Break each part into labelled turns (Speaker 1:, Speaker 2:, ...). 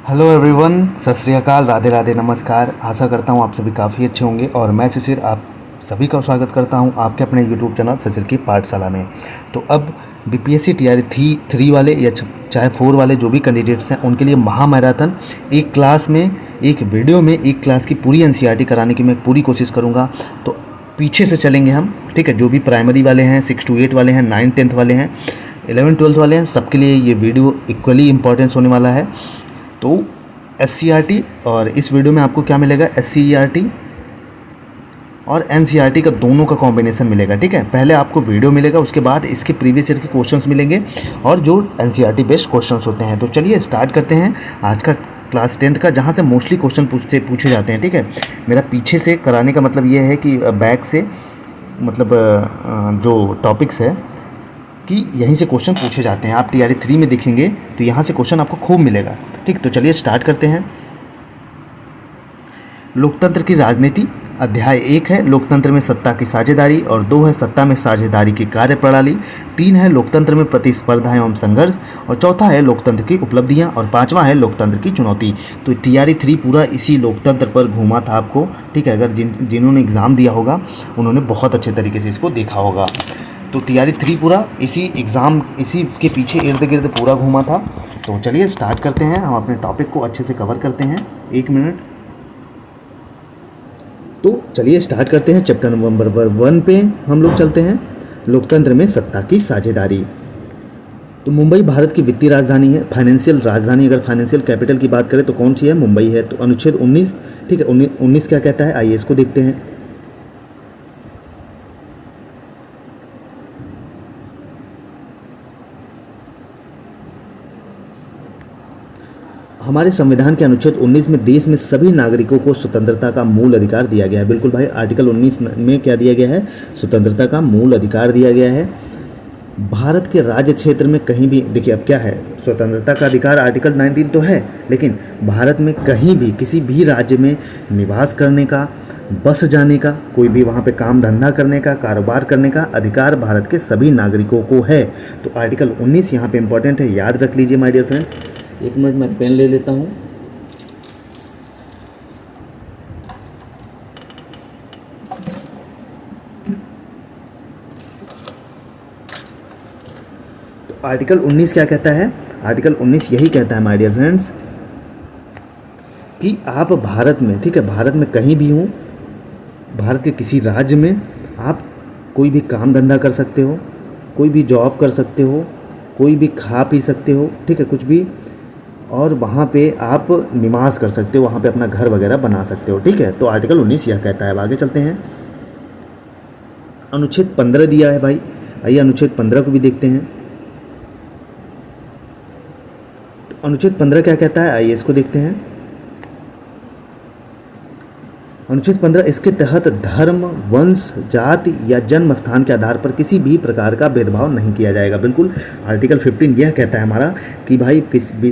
Speaker 1: Hello everyone, सत श्री अकाल, राधे राधे, नमस्कार। आशा करता हूँ आप सभी काफ़ी अच्छे होंगे और मैं शिशिर आप सभी का स्वागत करता हूँ आपके अपने यूट्यूब चैनल शिशिर की पाठशाला में। तो अब बीपीएससी टीआरई थ्री वाले या चाहे 4 वाले जो भी कैंडिडेट्स हैं उनके लिए महामैराथन एक क्लास में, एक वीडियो में एक क्लास की पूरी एनसीईआरटी कराने की मैं पूरी कोशिश करूँगा। तो पीछे से चलेंगे हम, ठीक है। जो भी प्राइमरी वाले हैं, 6 to 8 वाले हैं, 9 10th वाले हैं, 11 12th वाले हैं, सबके लिए ये वीडियो इक्वली इम्पोर्टेंस होने वाला है। तो एससीईआरटी और इस वीडियो में आपको क्या मिलेगा, एससीईआरटी और एनसीईआरटी का दोनों का कॉम्बिनेशन मिलेगा, ठीक है। पहले आपको वीडियो मिलेगा, उसके बाद इसके प्रीवियस ईयर के क्वेश्चंस मिलेंगे और जो एनसीईआरटी बेस्ड क्वेश्चंस होते हैं। तो चलिए स्टार्ट करते हैं आज का क्लास 10th का, जहाँ से मोस्टली क्वेश्चन पूछे जाते हैं, ठीक है। मेरा पीछे से कराने का मतलब ये है कि बैक से मतलब जो टॉपिक्स है कि यहीं से क्वेश्चन पूछे जाते हैं। आप टीआरई 3 में देखेंगे तो यहाँ से क्वेश्चन आपको खूब मिलेगा, ठीक। तो चलिए स्टार्ट करते हैं। लोकतंत्र की राजनीति, अध्याय 1 है लोकतंत्र में सत्ता की साझेदारी, और 2 है सत्ता में साझेदारी की कार्यप्रणाली, 3 है लोकतंत्र में प्रतिस्पर्धा एवं संघर्ष, और चौथा है लोकतंत्र की उपलब्धियां, और 5वां है लोकतंत्र की चुनौती। तो टीआरई 3 पूरा इसी लोकतंत्र पर घूमा था आपको, ठीक है। अगर जिन्होंने एग्ज़ाम दिया होगा उन्होंने बहुत अच्छे तरीके से इसको देखा होगा। तो टीआरई 3 पूरा इसी के पीछे इर्द गिर्द पूरा घूमा था। तो चलिए स्टार्ट करते हैं, हम अपने टॉपिक को अच्छे से कवर करते हैं। 1 मिनट। तो चलिए स्टार्ट करते हैं। चैप्टर नंबर 1 पे हम लोग चलते हैं, लोकतंत्र में सत्ता की साझेदारी। तो मुंबई भारत की वित्तीय राजधानी है, फाइनेंशियल राजधानी। अगर फाइनेंशियल कैपिटल की बात करें तो कौन सी है, मुंबई है। तो अनुच्छेद 19, ठीक है, 19 क्या कहता है, आइए इसको देखते हैं। हमारे संविधान के अनुच्छेद 19 में देश में सभी नागरिकों को स्वतंत्रता का मूल अधिकार दिया गया है। बिल्कुल भाई, आर्टिकल 19 में क्या दिया गया है, स्वतंत्रता का मूल अधिकार दिया गया है। भारत के राज्य क्षेत्र में कहीं भी, देखिए अब क्या है, स्वतंत्रता का अधिकार आर्टिकल 19 तो है, लेकिन भारत में कहीं भी किसी भी राज्य में निवास करने का, बस जाने का, कोई भी वहाँ पे काम धंधा करने का, कारोबार करने का अधिकार भारत के सभी नागरिकों को है। तो आर्टिकल 19 यहाँ पे इंपॉर्टेंट है, याद रख लीजिए माय डियर फ्रेंड्स। 1 मिनट मैं पेन ले लेता हूँ। तो आर्टिकल 19 क्या कहता है, आर्टिकल 19 यही कहता है माय डियर फ्रेंड्स कि आप भारत में, ठीक है, भारत में कहीं भी हो, भारत के किसी राज्य में आप कोई भी काम धंधा कर सकते हो, कोई भी जॉब कर सकते हो, कोई भी खा पी सकते हो, ठीक है, कुछ भी, और वहाँ पे आप निवास कर सकते हो, वहाँ पे अपना घर वगैरह बना सकते हो, ठीक है। तो आर्टिकल 19 यह कहता है। अब आगे चलते हैं। अनुच्छेद 15 दिया है भाई, आइए अनुच्छेद 15 को भी देखते हैं। तो अनुच्छेद 15 क्या कहता है, आइए इसको देखते हैं। अनुच्छेद 15, इसके तहत धर्म, वंश, जाति या जन्म स्थान के आधार पर किसी भी प्रकार का भेदभाव नहीं किया जाएगा। बिल्कुल, आर्टिकल 15 यह कहता है हमारा कि भाई किस भी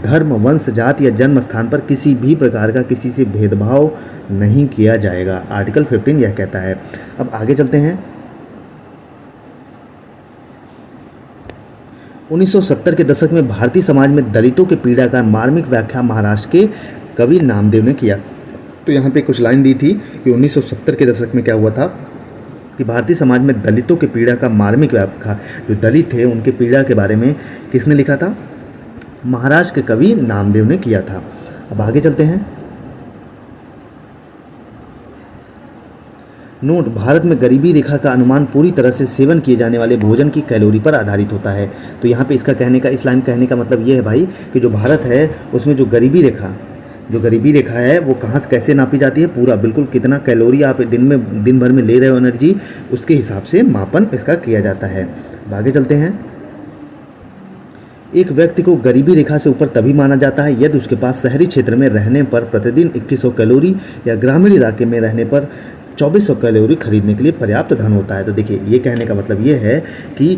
Speaker 1: धर्म, वंश, जाति या जन्म स्थान पर किसी भी प्रकार का किसी से भेदभाव नहीं किया जाएगा। आर्टिकल 15 यह कहता है। अब आगे चलते हैं। 1970 के दशक में भारतीय समाज में दलितों के पीड़ा का मार्मिक व्याख्या महाराष्ट्र के कवि नामदेव ने किया। तो यहाँ पे कुछ लाइन दी थी कि 1970 के दशक में क्या हुआ था कि भारतीय समाज में दलितों के पीड़ा का मार्मिक व्याख्या, जो दलित थे उनके पीड़ा के बारे में किसने लिखा था, महाराष्ट्र के कवि नामदेव ने किया था। अब आगे चलते हैं। नोट, भारत में गरीबी रेखा का अनुमान पूरी तरह से सेवन किए जाने वाले भोजन की कैलोरी पर आधारित होता है। तो यहाँ पे इसका कहने का, इस लाइन कहने का मतलब ये है भाई कि जो भारत है उसमें जो गरीबी रेखा है वो कहाँ से कैसे नापी जाती है, पूरा बिल्कुल कितना कैलोरी आप दिन भर में ले रहे हो एनर्जी, उसके हिसाब से मापन इसका किया जाता है। आगे चलते हैं। एक व्यक्ति को गरीबी रेखा से ऊपर तभी माना जाता है यदि उसके पास शहरी क्षेत्र में रहने पर प्रतिदिन 2100 कैलोरी या ग्रामीण इलाके में रहने पर 2400 कैलोरी खरीदने के लिए पर्याप्त धन होता है। तो देखिए, ये कहने का मतलब ये है कि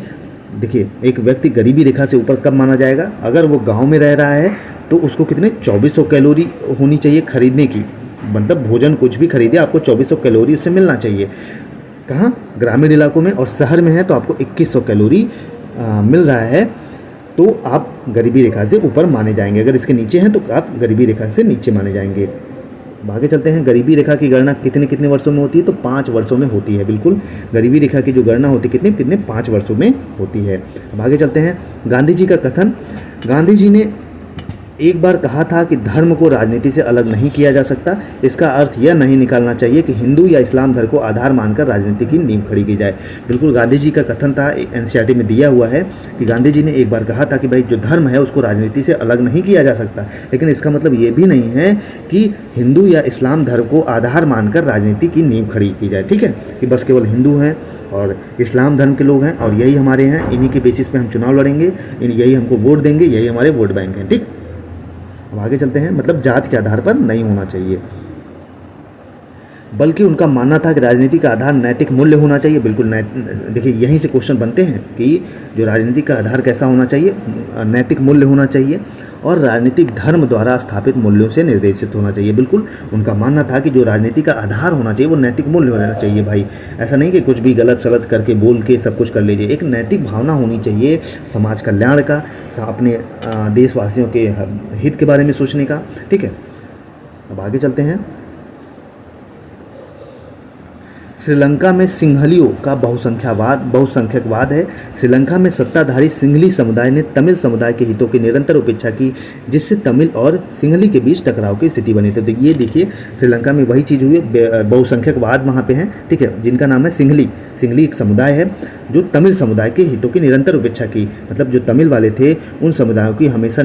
Speaker 1: देखिए, एक व्यक्ति गरीबी रेखा से ऊपर कब माना जाएगा, अगर वो गांव में रह रहा है तो उसको कितने 2400 कैलोरी होनी चाहिए खरीदने की, मतलब भोजन कुछ भी खरीदे आपको 2400 कैलोरी उससे मिलना चाहिए। कहाँ, ग्रामीण इलाकों में, और शहर में है तो आपको 2100 कैलोरी मिल रहा है। तो आप गरीबी रेखा से ऊपर माने जाएंगे, अगर इसके नीचे हैं तो आप गरीबी रेखा से नीचे माने जाएंगे। अब आगे चलते हैं। गरीबी रेखा की गणना कितने कितने वर्षों में होती है? तो 5 वर्षों में होती है। बिल्कुल, गरीबी रेखा की जो गणना होती है कितने कितने 5 वर्षों में होती है। अब आगे चलते हैं। गांधी जी का कथन। गांधी जी ने एक बार कहा था कि धर्म को राजनीति से अलग नहीं किया जा सकता। इसका अर्थ यह नहीं निकालना चाहिए कि हिंदू या इस्लाम धर्म को आधार मानकर राजनीति की नींव खड़ी की जाए। बिल्कुल, गांधी जी का कथन था, एनसीईआरटी में दिया हुआ है कि गांधी जी ने एक बार कहा था कि भाई जो धर्म है उसको राजनीति से अलग नहीं किया जा सकता, लेकिन इसका मतलब ये भी नहीं है कि हिंदू या इस्लाम धर्म को आधार मानकर राजनीति की नींव खड़ी की जाए। ठीक है, कि बस केवल हिंदू हैं और इस्लाम धर्म के लोग हैं और यही हमारे हैं, इन्हीं के बेसिस पे हम चुनाव लड़ेंगे, यही हमको वोट देंगे, यही हमारे वोट बैंक हैं। ठीक, अब आगे चलते हैं। मतलब जात के आधार पर नहीं होना चाहिए, बल्कि उनका मानना था कि राजनीति का आधार नैतिक मूल्य होना चाहिए। बिल्कुल, देखिए यहीं से क्वेश्चन बनते हैं कि जो राजनीति का आधार कैसा होना चाहिए, नैतिक मूल्य होना चाहिए और राजनीतिक धर्म द्वारा स्थापित मूल्यों से निर्देशित होना चाहिए। बिल्कुल, उनका मानना था कि जो राजनीति का आधार होना चाहिए वो नैतिक मूल्य होना चाहिए। भाई ऐसा नहीं कि कुछ भी गलत सलत करके बोल के सब कुछ कर लीजिए, एक नैतिक भावना होनी चाहिए समाज कल्याण का, अपने देशवासियों के हित के बारे में सोचने का। ठीक है, अब आगे चलते हैं। श्रीलंका में सिंहलियों का बहुसंख्यकवाद है। श्रीलंका में सत्ताधारी सिंहली समुदाय ने तमिल समुदाय के हितों की निरंतर उपेक्षा की, जिससे तमिल और सिंहली के बीच टकराव की स्थिति बनी थी। तो ये देखिए, श्रीलंका में वही चीज़ हुई, बहुसंख्यकवाद वहाँ पे है। ठीक है, जिनका नाम है सिंहली एक समुदाय है जो तमिल समुदाय के हितों की निरंतर उपेक्षा की। मतलब जो तमिल वाले थे उन समुदायों की हमेशा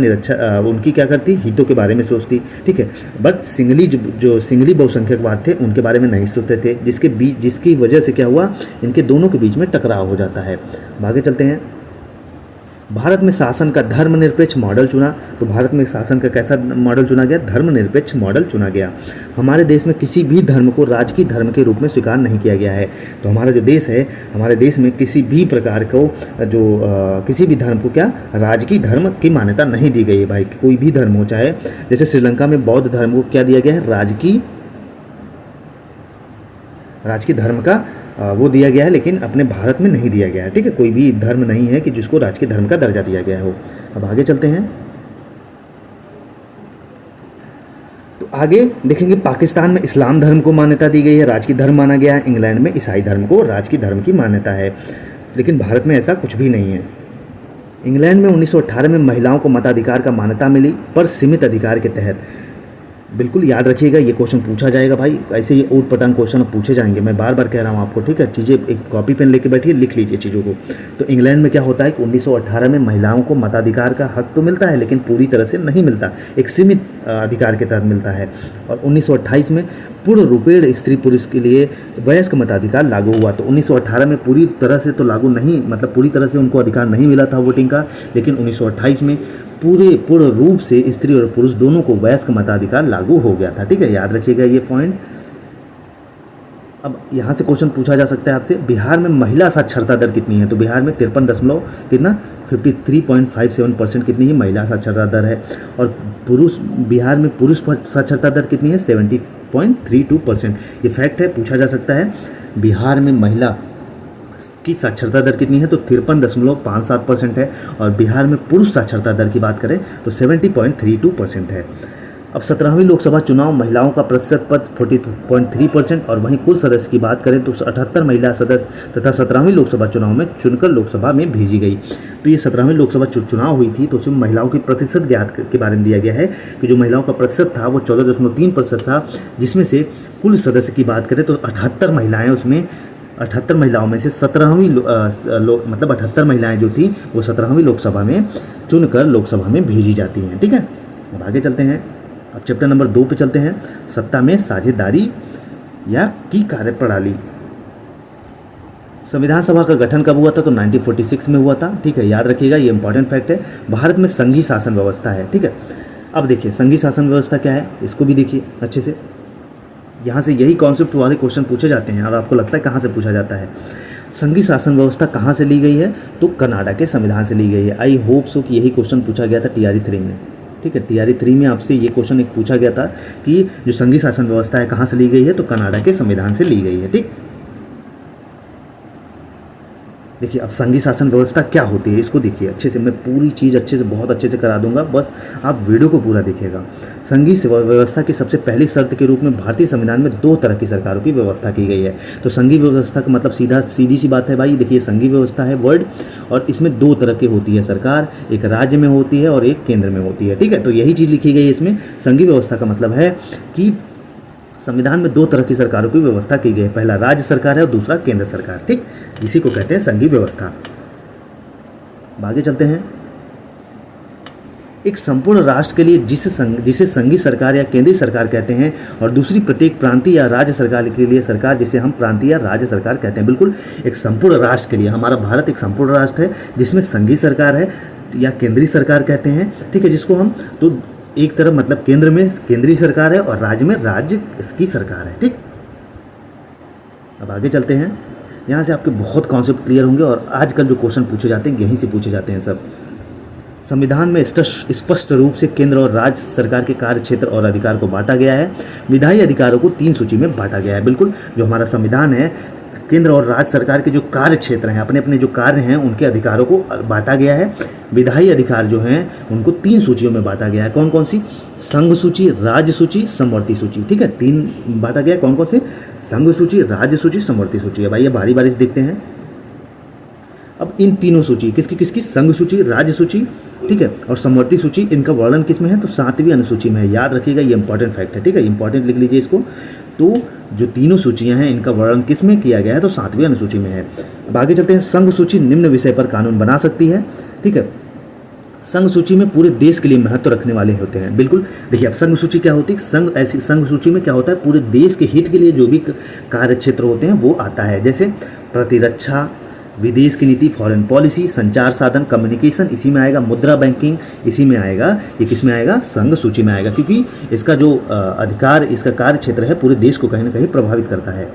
Speaker 1: उनकी क्या करती, हितों के बारे में सोचती। ठीक है, बट सिंहली जो सिंहली बहुसंख्यकवाद थे उनके बारे में नहीं सोचते थे, जिसकी वजह से क्या हुआ, इनके दोनों के बीच में टकराव हो जाता है। आगे चलते हैं। भारत में शासन का धर्मनिरपेक्ष मॉडल चुना। तो भारत में शासन का कैसा मॉडल चुना गया? धर्मनिरपेक्ष मॉडल चुना गया। हमारे देश में किसी भी धर्म को राजकीय धर्म के रूप में स्वीकार नहीं किया गया है। तो हमारा जो देश है, हमारे देश में किसी भी प्रकार को किसी भी धर्म को क्या राजकीय धर्म की मान्यता नहीं दी गई है। भाई कोई भी धर्म हो, चाहे जैसे श्रीलंका में बौद्ध धर्म को क्या दिया गया है, राजकीय धर्म का वो दिया गया है, लेकिन अपने भारत में नहीं दिया गया है। ठीक है, कोई भी धर्म नहीं है कि जिसको राजकीय धर्म का दर्जा दिया गया हो। अब आगे चलते हैं। तो आगे देखेंगे, पाकिस्तान में इस्लाम धर्म को मान्यता दी गई है, राजकीय धर्म माना गया है। इंग्लैंड में ईसाई धर्म को राजकीय धर्म की मान्यता है, लेकिन भारत में ऐसा कुछ भी नहीं है। इंग्लैंड में 1918 में महिलाओं को मताधिकार का मान्यता मिली, पर सीमित अधिकार के तहत। बिल्कुल याद रखिएगा, ये क्वेश्चन पूछा जाएगा भाई, ऐसे ये ऊट पटांग क्वेश्चन पूछे जाएंगे। मैं बार बार कह रहा हूँ आपको, ठीक है, चीज़ें एक कॉपी पेन लेके बैठिए, लिख लीजिए चीज़ों को। तो इंग्लैंड में क्या होता है कि 1918 में महिलाओं को मताधिकार का हक तो मिलता है, लेकिन पूरी तरह से नहीं मिलता, एक सीमित अधिकार के तहत मिलता है। और 1928 में पूर्ण रूपेण स्त्री पुरुष के लिए वयस्क मताधिकार लागू हुआ। तो 1918 में पूरी तरह से तो लागू नहीं, मतलब पूरी तरह से उनको अधिकार नहीं मिला था वोटिंग का, लेकिन 1928 में पूर्ण रूप से स्त्री और पुरुष दोनों को वयस्क मताधिकार लागू हो गया था। ठीक है, याद रखिएगा ये पॉइंट। अब यहाँ से क्वेश्चन पूछा जा सकता है आपसे, बिहार में महिला साक्षरता दर कितनी है? तो बिहार में 53.57% कितनी है महिला साक्षरता दर है। और बिहार में पुरुष साक्षरता दर कितनी है? 70.32%। ये फैक्ट है, पूछा जा सकता है। बिहार में महिला की साक्षरता दर कितनी है? तो 53.57% है। और बिहार में पुरुष साक्षरता दर की बात करें तो 70.32% है। अब 17वीं लोकसभा चुनाव महिलाओं का प्रतिशत पद 40.3%, और वहीं कुल सदस्य की बात करें तो 78 महिला सदस्य तथा 17वीं लोकसभा चुनाव में चुनकर लोकसभा में भेजी गई। तो ये 17वीं लोकसभा चुनाव हुई थी, तो उसमें महिलाओं की प्रतिशत ज्ञात के बारे में दिया गया है कि जो महिलाओं का प्रतिशत था वो 14.3% था, जिसमें से कुल सदस्य की बात करें तो 78 महिलाएँ, उसमें 78 महिलाओं में से 17वीं मतलब 78 महिलाएं जो थी वो 17वीं लोकसभा में चुनकर लोकसभा में भेजी जाती हैं। ठीक है, अब आगे चलते हैं। अब चैप्टर नंबर 2 पे चलते हैं, सत्ता में साझेदारी या की कार्यप्रणाली। संविधान सभा का गठन कब हुआ था? तो 1946 में हुआ था। ठीक है, याद रखिएगा, ये इंपॉर्टेंट फैक्ट है। भारत में संघीय शासन व्यवस्था है। ठीक है, अब देखिए संघीय शासन व्यवस्था क्या है, इसको भी देखिए अच्छे से। यहाँ से यही कॉन्सेप्ट वाले क्वेश्चन पूछे जाते हैं और आपको लगता है कहाँ से पूछा जाता है। संघीय शासन व्यवस्था कहाँ से ली गई है? तो कनाडा के संविधान से ली गई है। आई होप सो कि यही क्वेश्चन पूछा गया था TRE 3 में। ठीक है, TRE 3 में आपसे ये क्वेश्चन एक पूछा गया था कि जो संघीय शासन व्यवस्था है कहाँ से ली गई है? तो कनाडा के संविधान से ली गई है। ठीक, देखिए अब संघीय शासन व्यवस्था क्या होती है इसको देखिए अच्छे से, मैं पूरी चीज़ अच्छे से बहुत अच्छे से करा दूंगा, बस आप वीडियो को पूरा देखिएगा। संघीय व्यवस्था की सबसे पहली शर्त के रूप में भारतीय संविधान में 2 तरह की सरकारों की व्यवस्था की गई है। तो संघीय व्यवस्था का मतलब सीधी सी बात है भाई, देखिए संघीय व्यवस्था है वर्ड, और इसमें 2 तरह की होती है सरकार, एक राज्य में होती है और एक केंद्र में होती है। ठीक है, तो यही चीज़ लिखी गई है इसमें। संघीय व्यवस्था का मतलब है कि संविधान में 2 तरह की सरकारों की व्यवस्था की गई है, पहला राज्य सरकार है और दूसरा केंद्र सरकार। ठीक, इसी को कहते हैं संघीय व्यवस्था। आगे चलते हैं। एक संपूर्ण राष्ट्र के लिए जिसे संघीय सरकार या केंद्रीय सरकार कहते हैं, और दूसरी प्रत्येक प्रांतीय या राज्य सरकार के लिए सरकार जिसे हम प्रांतीय या राज्य सरकार कहते हैं। बिल्कुल एक संपूर्ण राष्ट्र के लिए, हमारा भारत एक संपूर्ण राष्ट्र है जिसमें संघीय सरकार है या केंद्रीय सरकार कहते हैं। ठीक है, जिसको हम तो एक तरफ मतलब केंद्र में केंद्रीय सरकार है और राज्य में राज्य की सरकार है। ठीक, अब आगे चलते हैं। यहाँ से आपके बहुत कॉन्सेप्ट क्लियर होंगे और आजकल जो क्वेश्चन पूछे जाते हैं यहीं से पूछे जाते हैं सब। संविधान में स्पष्ट रूप से केंद्र और राज्य सरकार के कार्य क्षेत्र और अधिकार को बांटा गया है। विधायी अधिकारों को 3 सूची में बांटा गया है। बिल्कुल जो हमारा संविधान है, केंद्र और राज्य सरकार के जो कार्य क्षेत्र हैं, अपने अपने जो कार्य हैं, उनके अधिकारों को बांटा गया है। विधायी अधिकार जो हैं उनको 3 सूचियों में बांटा गया है। कौन कौन सी? संघ सूची, राज्य सूची, समवर्ती सूची। ठीक है, 3 बांटा गया है। कौन कौन से? संघ सूची, राज्य सूची, समवर्ती सूची। अब आइए बारी बारी से देखते हैं। अब इन तीनों सूची किसकी? संघ सूची, राज्य सूची, ठीक है, और समवर्ती सूची, इनका वर्णन किस में है? तो 7वीं अनुसूची में है। याद रखिएगा, ये इंपॉर्टेंट फैक्ट है। ठीक है, इंपॉर्टेंट लिख लीजिए इसको। तो जो तीनों सूचियां हैं इनका वर्णन किस में किया गया है? तो 7वीं अनुसूची में है। अब आगे चलते हैं। संघ सूची निम्न विषय पर कानून बना सकती है। ठीक है, संघ सूची में पूरे देश के लिए महत्व रखने वाले होते हैं। बिल्कुल देखिए, अब संघ सूची क्या होती है? संघ सूची में क्या होता है? पूरे देश के हित के लिए जो भी कार्य क्षेत्र होते हैं वो आता है। जैसे प्रतिरक्षा, विदेश की नीति, फॉरेन पॉलिसी, संचार साधन, कम्युनिकेशन इसी में आएगा, मुद्रा बैंकिंग इसी में आएगा। ये किस में आएगा? संघ सूची में आएगा, क्योंकि इसका जो अधिकार, इसका कार्य क्षेत्र है पूरे देश को कहीं ना कहीं प्रभावित करता है।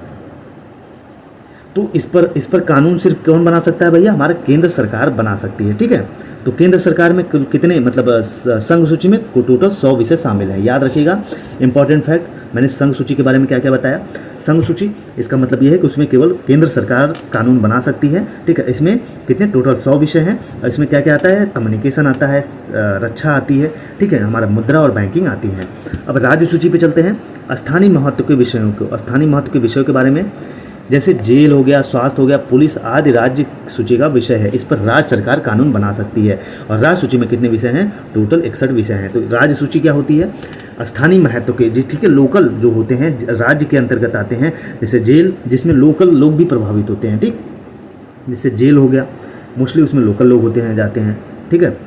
Speaker 1: तो इस पर कानून सिर्फ कौन बना सकता है भैया? हमारा केंद्र सरकार बना सकती है। ठीक है, तो केंद्र सरकार में कितने मतलब संघ सूची में टोटल 100 विषय शामिल हैं। याद रखिएगा, इंपॉर्टेंट फैक्ट, मैंने संघ सूची के बारे में क्या क्या बताया। संघ सूची इसका मतलब ये है कि उसमें केवल केंद्र सरकार कानून बना सकती है। ठीक है, इसमें कितने टोटल 100 विषय हैं और इसमें क्या क्या आता है? कम्युनिकेशन आता है, रक्षा आती है, ठीक है, हमारा मुद्रा और बैंकिंग आती है। अब राज्य सूची पे चलते हैं। स्थानीय महत्व के विषयों के बारे में, जैसे जेल हो गया, स्वास्थ्य हो गया, पुलिस आदि राज्य सूची का विषय है। इस पर राज्य सरकार कानून बना सकती है। और राज्य सूची में कितने विषय हैं? टोटल 61 विषय हैं। तो राज्य सूची क्या होती है? स्थानीय महत्व के, ठीक है, लोकल जो होते हैं राज्य के अंतर्गत आते हैं। जैसे जेल, जिसमें लोकल लोग भी प्रभावित होते हैं। ठीक, जैसे जेल हो गया, मोस्टली उसमें लोकल लोग होते हैं, जाते हैं। ठीक है,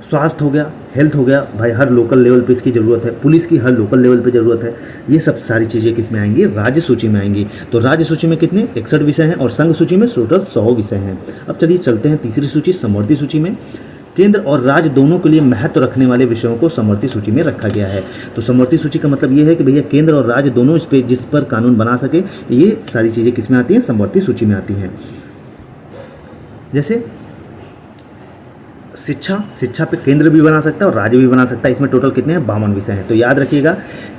Speaker 1: स्वास्थ्य हो गया, हेल्थ हो गया, भाई हर लोकल लेवल पे इसकी ज़रूरत है। पुलिस की हर लोकल लेवल पे ज़रूरत है। ये सब सारी चीज़ें किस में आएंगी? राज्य सूची में आएंगी। तो राज्य सूची में कितने? 61 विषय हैं और संघ सूची में टोटल 100 विषय हैं। अब चलिए चलते हैं तीसरी सूची, समवर्ती सूची में। केंद्र और राज्य दोनों के लिए महत्व रखने वाले विषयों को समवर्ती सूची में रखा गया है। तो समवर्ती सूची का मतलब ये है कि भैया केंद्र और राज्य दोनों इस पे जिस पर कानून बना सके, ये सारी चीज़ें किस में आती हैं? समवर्ती सूची में आती हैं। जैसे शिक्षा पे केंद्र भी बना सकता है और राज्य भी बना सकता है। इसमें टोटल कितने हैं? 52 विषय हैं। तो याद रखिएगा,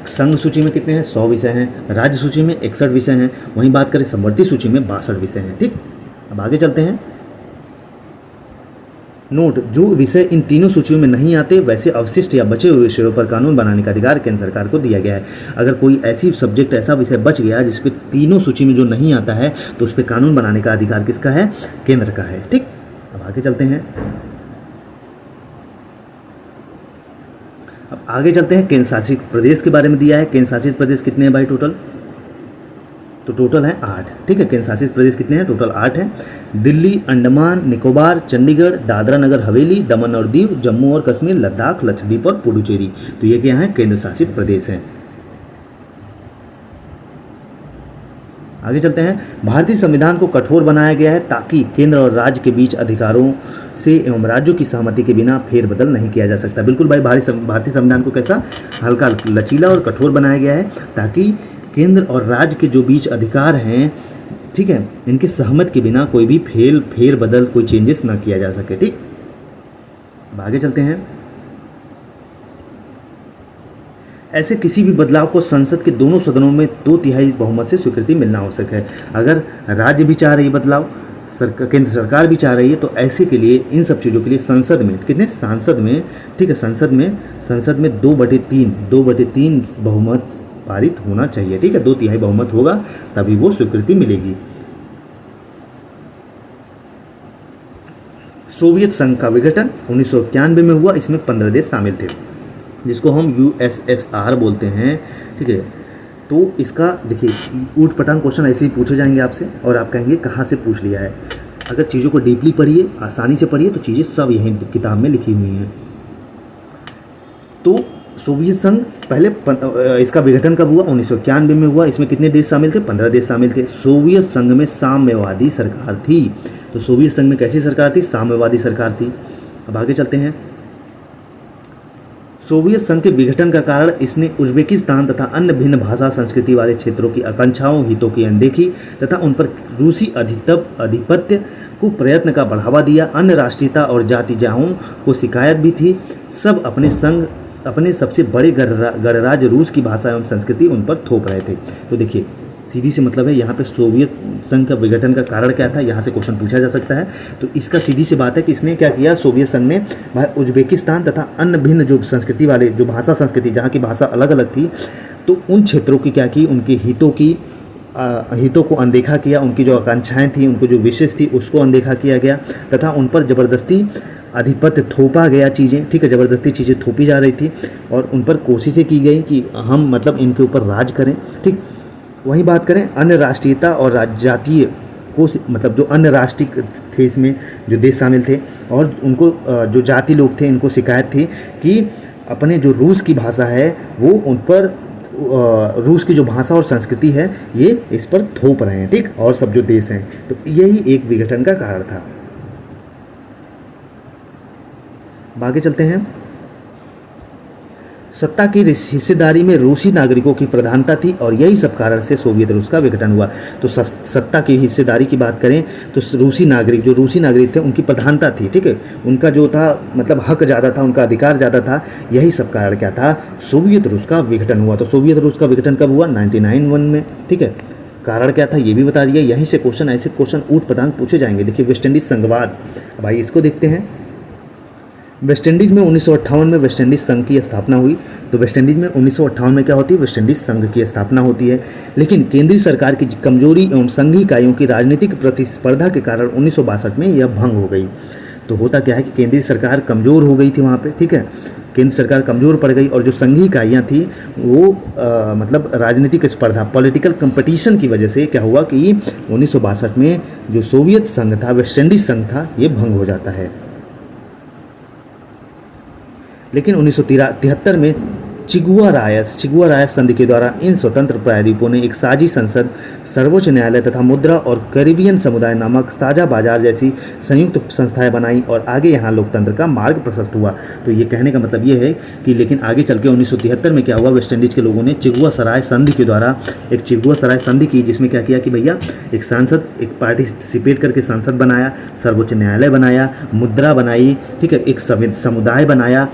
Speaker 1: संघ सूची में कितने हैं? 100 विषय हैं, राज्य सूची में 61 विषय हैं, वहीं बात करें समवर्ती सूची में 62 विषय हैं। ठीक, अब आगे चलते हैं। नोट, जो विषय इन तीनों सूचियों में नहीं आते वैसे अवशिष्ट या बचे हुए विषयों पर कानून बनाने का अधिकार केंद्र सरकार को दिया गया है। अगर कोई ऐसी सब्जेक्ट, ऐसा विषय बच गया जिसपे तीनों सूची में जो नहीं आता है, तो उस पर कानून बनाने का अधिकार किसका है? केंद्र का है। ठीक, अब आगे चलते हैं। अब आगे चलते हैं, केंद्र शासित प्रदेश के बारे में दिया है। केंद्र शासित प्रदेश कितने हैं भाई टोटल? तो टोटल है 8। ठीक है, केंद्र शासित प्रदेश कितने हैं? टोटल 8 हैं। दिल्ली, अंडमान निकोबार, चंडीगढ़, दादरा नगर हवेली, दमन और दीव, जम्मू और कश्मीर, लद्दाख, लक्षद्वीप और पुडुचेरी। तो ये क्या है? केंद्र शासित प्रदेश हैं। आगे चलते हैं। भारतीय संविधान को कठोर बनाया गया है ताकि केंद्र और राज्य के बीच अधिकारों से एवं राज्यों की सहमति के बिना फेरबदल नहीं किया जा सकता। बिल्कुल भाई, भारतीय संविधान को कैसा? हल्का, लचीला और कठोर बनाया गया है ताकि केंद्र और राज्य के जो बीच अधिकार हैं, ठीक है, इनकी सहमति के बिना कोई भी फेरबदल, कोई चेंजेस ना किया जा सके। ठीक, अब आगे चलते हैं। ऐसे किसी भी बदलाव को संसद के दोनों सदनों में 2/3 बहुमत से स्वीकृति मिलना आवश्यक है। अगर राज्य भी चाह रही बदलाव, केंद्र सरकार भी चाह रही है, तो ऐसे के लिए इन सब चीज़ों के लिए संसद में कितने सांसद में, ठीक है, संसद में 2/3 बहुमत पारित होना चाहिए, ठीक है, 2/3 बहुमत होगा तभी वो स्वीकृति मिलेगी। सोवियत संघ का विघटन 1991 में हुआ, इसमें 15 देश शामिल थे, जिसको हम USSR बोलते हैं, ठीक है। तो इसका देखिए ऊट पटांग क्वेश्चन ऐसे ही पूछे जाएंगे आपसे, और आप कहेंगे कहाँ से पूछ लिया है। अगर चीज़ों को डीपली पढ़िए, आसानी से पढ़िए, तो चीज़ें सब यहीं किताब में लिखी हुई हैं। तो सोवियत संघ पहले इसका विघटन कब हुआ? 1991 में हुआ। इसमें कितने देश शामिल थे? 15 देश शामिल थे। सोवियत संघ में साम्यवादी सरकार थी। तो सोवियत संघ में कैसी सरकार थी? साम्यवादी सरकार थी। अब आगे चलते हैं। सोवियत संघ के विघटन का कारण इसने उज्बेकिस्तान तथा अन्य भिन्न भाषा संस्कृति वाले क्षेत्रों की आकांक्षाओं हितों की अनदेखी तथा उन पर रूसी आधिपत्य को प्रयत्न का बढ़ावा दिया। अन्य राष्ट्रीयता और जातिजाओं को शिकायत भी थी। सब अपने सबसे बड़े गणराज्य रूस की भाषा एवं संस्कृति उन पर थोप रहे थे। तो देखिए सीधी से मतलब है यहाँ पे सोवियत संघ का विघटन का कारण क्या था, यहाँ से क्वेश्चन पूछा जा सकता है। तो इसका सीधी सी बात है कि इसने क्या किया, सोवियत संघ ने उज्बेकिस्तान तथा अन्य भिन्न जो संस्कृति वाले जो भाषा संस्कृति जहाँ की भाषा अलग अलग थी, तो उन क्षेत्रों की क्या की, उनके हितों को अनदेखा किया। उनकी जो आकांक्षाएँ थी, उनको जो विशेष थी, उसको अनदेखा किया गया तथा उन पर ज़बरदस्ती आधिपत्य थोपा गया चीज़ें, ठीक है, ज़बरदस्ती चीज़ें थोपी जा रही थी और उन पर कोशिशें की गई कि हम मतलब इनके ऊपर राज करें, ठीक। वहीं बात करें अन्य राष्ट्रीयता और जातीय को, मतलब जो अन्य राष्ट्रीय थे इसमें जो देश शामिल थे और उनको जो जाति लोग थे, इनको शिकायत थी कि अपने जो रूस की भाषा है वो उन पर रूस की जो भाषा और संस्कृति है ये इस पर थोप रहे हैं, ठीक, और सब जो देश हैं। तो यही एक विघटन का कारण था। आगे चलते हैं। सत्ता की हिस्सेदारी में रूसी नागरिकों की प्रधानता थी और यही सब कारण से सोवियत रूस का विघटन हुआ। तो सत्ता की हिस्सेदारी की बात करें तो रूसी नागरिक थे उनकी प्रधानता थी, ठीक है, उनका जो था मतलब हक ज़्यादा था, उनका अधिकार ज़्यादा था। यही सब कारण क्या था, सोवियत रूस का विघटन हुआ। तो सोवियत रूस का विघटन कब हुआ? 1991 में, ठीक है। कारण क्या था ये भी बता दिया। यहीं से ऐसे क्वेश्चन ऊट पटांग पूछे जाएंगे। देखिए वेस्ट इंडीज़ संघवाद, भाई इसको देखते हैं। वेस्ट इंडीज़ में 1958 में वेस्ट इंडीज़ संघ की स्थापना हुई। तो वेस्ट इंडीज़ में 1958 में क्या होती है? वेस्ट इंडीज़ संघ की स्थापना होती है। लेकिन केंद्रीय सरकार की कमजोरी एवं संघीय इकाइयों की राजनीतिक प्रतिस्पर्धा के कारण 1962 में यह भंग हो गई। तो होता क्या है कि केंद्रीय सरकार कमज़ोर हो गई थी वहाँ पे, ठीक है, केंद्र सरकार कमज़ोर पड़ गई और जो संघीय इकाइयाँ थी वो मतलब राजनीतिक स्पर्धा, पॉलिटिकल कंपटीशन की वजह से क्या हुआ कि 1962 में जो सोवियत संघ था, वेस्ट इंडीज़ संघ था, ये भंग हो जाता है। लेकिन 1973 में चिगुआ रायस संधि के द्वारा इन स्वतंत्र प्रायद्वीपों ने एक साझी संसद, सर्वोच्च न्यायालय तथा मुद्रा और कैरिबियन समुदाय नामक साझा बाजार जैसी संयुक्त संस्थाएं बनाई और आगे यहाँ लोकतंत्र का मार्ग प्रशस्त हुआ। तो ये कहने का मतलब ये है कि लेकिन आगे चल के 1973 में क्या हुआ, वेस्ट इंडीज़ के लोगों ने चिगुआ सराय संधि के द्वारा एक चिगुआ सराय संधि की, जिसमें क्या किया कि भैया एक सांसद, एक पार्टिसिपेट करके सांसद बनाया, सर्वोच्च न्यायालय बनाया, मुद्रा बनाई, ठीक है, एक समुदाय बनाया,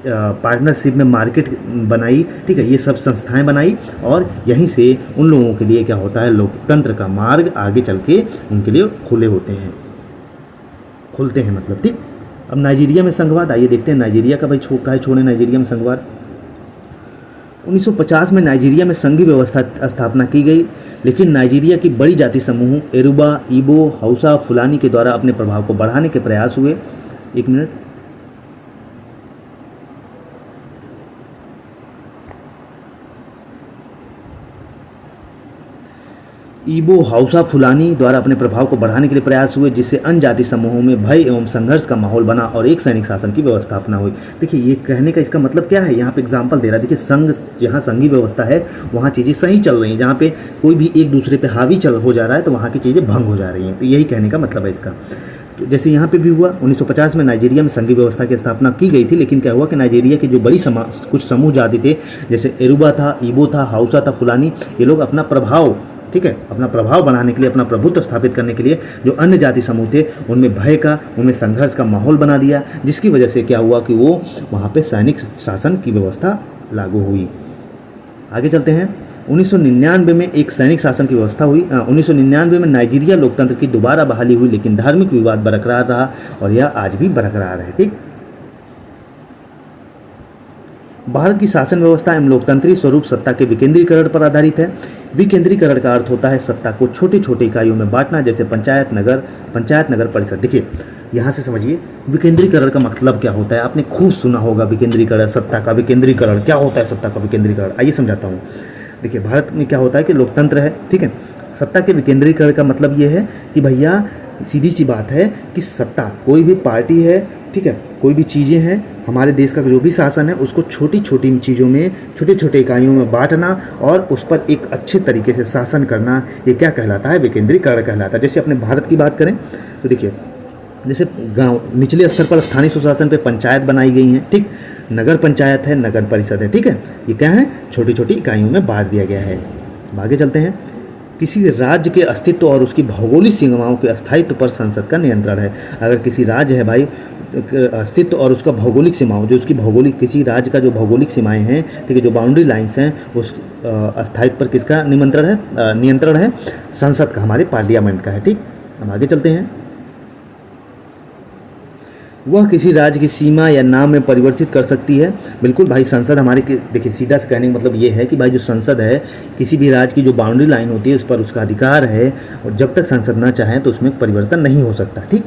Speaker 1: पार्टनरशिप में मार्केट बनाई, ठीक है, ये सब संस्थाएं बनाई और यहीं से उन लोगों के लिए क्या होता है, लोकतंत्र का मार्ग आगे चल के उनके लिए खुलते हैं मतलब, ठीक। अब नाइजीरिया में संघवाद, आइए देखते हैं नाइजीरिया का भाई काहे छोड़े नाइजीरिया में संघवाद। 1950 में नाइजीरिया में संघीय व्यवस्था स्थापना की गई, लेकिन नाइजीरिया की बड़ी जाति समूह एरुबा, इबो, हौसा, फुलानी के द्वारा अपने प्रभाव को बढ़ाने के प्रयास हुए। एक मिनट, ईबो, हौसा, फुलानी द्वारा अपने प्रभाव को बढ़ाने के लिए प्रयास हुए, जिससे अन्य जाति समूहों में भय एवं संघर्ष का माहौल बना और एक सैनिक शासन की व्यवस्थापना हुई। देखिए ये कहने का इसका मतलब क्या है, यहाँ पे एग्जाम्पल दे रहा है। देखिए संघ, जहाँ संघीय व्यवस्था है वहाँ चीज़ें सही चल रही हैं, जहाँ पे कोई भी एक दूसरे पे हावी हो जा रहा है तो वहाँ की चीज़ें भंग हो जा रही हैं। तो यही कहने का मतलब है इसका। तो जैसे यहाँ पे भी हुआ, 1950 में नाइजीरिया में संघीय व्यवस्था की स्थापना की गई थी, लेकिन क्या हुआ कि नाइजीरिया के जो बड़ी कुछ समूह जाति थे, जैसे एरुबा था, इबो था, हौसा था, फुलानी, ये लोग अपना प्रभाव, ठीक है, अपना प्रभाव बढ़ाने के लिए, अपना प्रभुत्व स्थापित करने के लिए जो अन्य जाति समूह थे उनमें भय का, उनमें संघर्ष का माहौल बना दिया, जिसकी वजह से क्या हुआ कि वो वहाँ पे सैनिक शासन की व्यवस्था लागू हुई। आगे चलते हैं। 1999 में एक सैनिक शासन की व्यवस्था हुई। 1999 में नाइजीरिया लोकतंत्र की दोबारा बहाली हुई, लेकिन धार्मिक विवाद बरकरार रहा और यह आज भी बरकरार है। ठीक, भारत की शासन व्यवस्था एवं लोकतंत्री स्वरूप सत्ता के विकेंद्रीकरण पर आधारित है। विकेंद्रीकरण का अर्थ होता है सत्ता को छोटी छोटी इकाइयों में बांटना, जैसे पंचायत, नगर परिषद। देखिए यहाँ से समझिए विकेंद्रीकरण का मतलब क्या होता है। आपने खूब सुना होगा विकेंद्रीकरण, सत्ता का विकेंद्रीकरण। क्या होता है सत्ता का विकेंद्रीकरण, आइए समझाता हूँ। देखिए भारत में क्या होता है कि लोकतंत्र है, ठीक है। सत्ता के विकेंद्रीकरण का मतलब ये है कि भैया सीधी सी बात है कि सत्ता कोई भी पार्टी है, ठीक है, कोई भी चीज़ें हैं, हमारे देश का जो भी शासन है उसको छोटी छोटी चीज़ों में, छोटे छोटे इकाइयों में बांटना और उस पर एक अच्छे तरीके से शासन करना, ये क्या कहलाता है, विकेंद्रीकरण कहलाता है। जैसे अपने भारत की बात करें तो देखिए, जैसे गांव निचले स्तर पर स्थानीय सुशासन पे पंचायत बनाई गई हैं, ठीक, नगर पंचायत है, नगर परिषद है, ठीक है, ये क्या है, छोटी छोटी इकाइयों में बांट दिया गया है। अब आगे चलते हैं। किसी राज्य के अस्तित्व और उसकी भौगोलिक सीमाओं के स्थायित्व पर संसद का नियंत्रण है। अगर किसी राज्य है भाई, अस्तित्व और उसका भौगोलिक सीमाओं, जो उसकी भौगोलिक, किसी राज्य का जो भौगोलिक सीमाएं हैं, ठीक है, जो बाउंड्री लाइंस हैं, उस स्थायित्व पर किसका नियंत्रण है, संसद का, हमारे पार्लियामेंट का है। ठीक, अब आगे चलते हैं। वह किसी राज्य की सीमा या नाम में परिवर्तित कर सकती है। बिल्कुल भाई, संसद हमारे, देखिए सीधा से कहने का मतलब ये है कि भाई जो संसद है, किसी भी राज्य की जो बाउंड्री लाइन होती है उस पर उसका अधिकार है, और जब तक संसद ना चाहे तो उसमें परिवर्तन नहीं हो सकता। ठीक,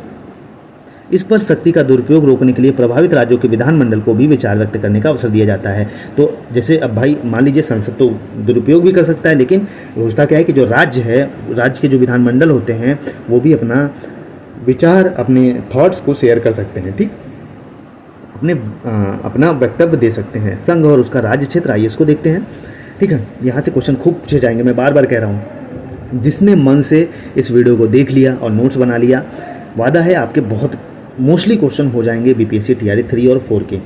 Speaker 1: इस पर शक्ति का दुरुपयोग रोकने के लिए प्रभावित राज्यों के विधानमंडल को भी विचार व्यक्त करने का अवसर दिया जाता है। तो जैसे अब भाई मान लीजिए संसद तो दुरुपयोग भी कर सकता है, लेकिन होता क्या है कि जो राज्य है, राज्य के जो विधानमंडल होते हैं वो भी अपना विचार, अपने थॉट्स को शेयर कर सकते हैं। ठीक, अपना वक्तव्य दे सकते हैं। संघ और उसका राज्य क्षेत्र, आइए इसको देखते हैं। ठीक है, यहाँ से क्वेश्चन खूब पूछे जाएंगे, मैं बार बार कह रहा हूँ। जिसने मन से इस वीडियो को देख लिया और नोट्स बना लिया, वादा है आपके बहुत मोस्टली क्वेश्चन हो जाएंगे बीपीएससी टीआरई 3 और 4 के।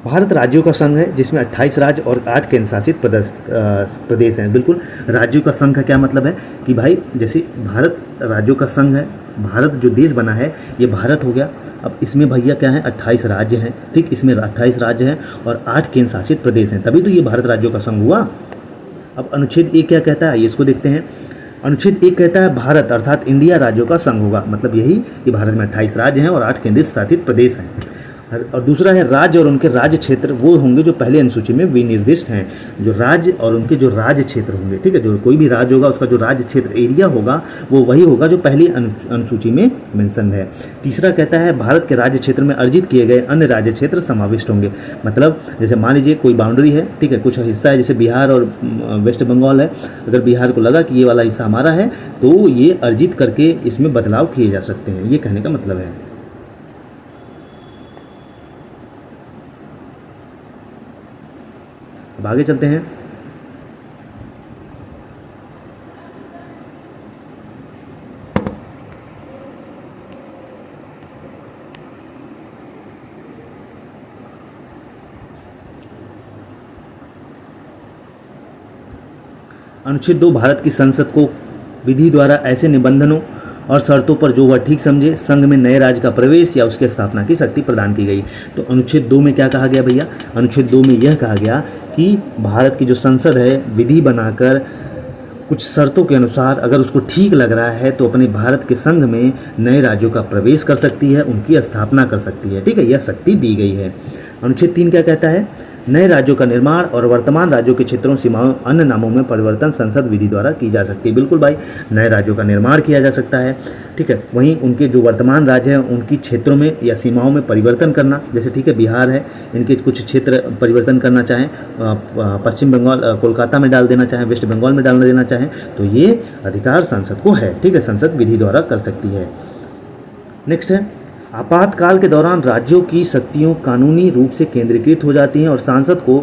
Speaker 1: भारत राज्यों का संघ है जिसमें 28 राज्य और 8 केंद्र शासित प्रदेश हैं। बिल्कुल, राज्यों का संघ का क्या मतलब है कि भाई जैसे भारत राज्यों का संघ है, भारत जो देश बना है ये भारत हो गया। अब इसमें भैया क्या है, 28 राज्य हैं। ठीक, इसमें 28 राज्य हैं और 8 केंद्र शासित प्रदेश हैं, तभी तो ये भारत राज्यों का संघ हुआ। अब अनुच्छेद 1 क्या कहता है, ये इसको देखते हैं। अनुच्छेद 1 कहता है भारत अर्थात इंडिया राज्यों का संघ होगा, मतलब यही कि भारत में 28 राज्य हैं और 8 केंद्र शासित प्रदेश हैं। और दूसरा है राज्य और उनके राज्य क्षेत्र, वो होंगे जो पहले अनुसूची में विनिर्दिष्ट हैं, जो राज्य और उनके जो राज्य क्षेत्र होंगे। ठीक है, जो कोई भी राज्य होगा उसका जो राज्य क्षेत्र एरिया होगा वो वही होगा जो पहली अनुसूची में मेंशन है। तीसरा कहता है भारत के राज्य क्षेत्र में अर्जित किए गए अन्य राज्य क्षेत्र समाविष्ट होंगे। मतलब जैसे मान लीजिए कोई बाउंड्री है, ठीक है, कुछ हिस्सा है जैसे बिहार और वेस्ट बंगाल है, अगर बिहार को लगा कि ये वाला हिस्सा हमारा है तो ये अर्जित करके इसमें बदलाव किए जा सकते हैं, ये कहने का मतलब है। अब आगे चलते हैं। अनुच्छेद 2 भारत की संसद को विधि द्वारा ऐसे निबंधनों और शर्तों पर जो वह ठीक समझे संघ में नए राज्य का प्रवेश या उसकी स्थापना की शक्ति प्रदान की गई। तो अनुच्छेद 2 में क्या कहा गया भैया, अनुच्छेद 2 में यह कहा गया कि भारत की जो संसद है विधि बनाकर कुछ शर्तों के अनुसार अगर उसको ठीक लग रहा है तो अपने भारत के संघ में नए राज्यों का प्रवेश कर सकती है, उनकी स्थापना कर सकती है। ठीक है, यह शक्ति दी गई है। अनुच्छेद 3 क्या कहता है, नए राज्यों का निर्माण और वर्तमान राज्यों के क्षेत्रों, सीमाओं, अन्य नामों में परिवर्तन संसद विधि द्वारा की जा सकती है। बिल्कुल भाई, नए राज्यों का निर्माण किया जा सकता है। ठीक है, वहीं उनके जो वर्तमान राज्य हैं उनकी क्षेत्रों में या सीमाओं में परिवर्तन करना, जैसे ठीक है बिहार है, इनके कुछ क्षेत्र परिवर्तन करना चाहें, पश्चिम बंगाल कोलकाता में डाल देना चाहें, वेस्ट बंगाल में डाल देना चाहें, तो ये अधिकार संसद को है। ठीक है, संसद विधि द्वारा कर सकती है। नेक्स्ट है, आपातकाल के दौरान राज्यों की शक्तियों कानूनी रूप से केंद्रीकृत हो जाती हैं और सांसद को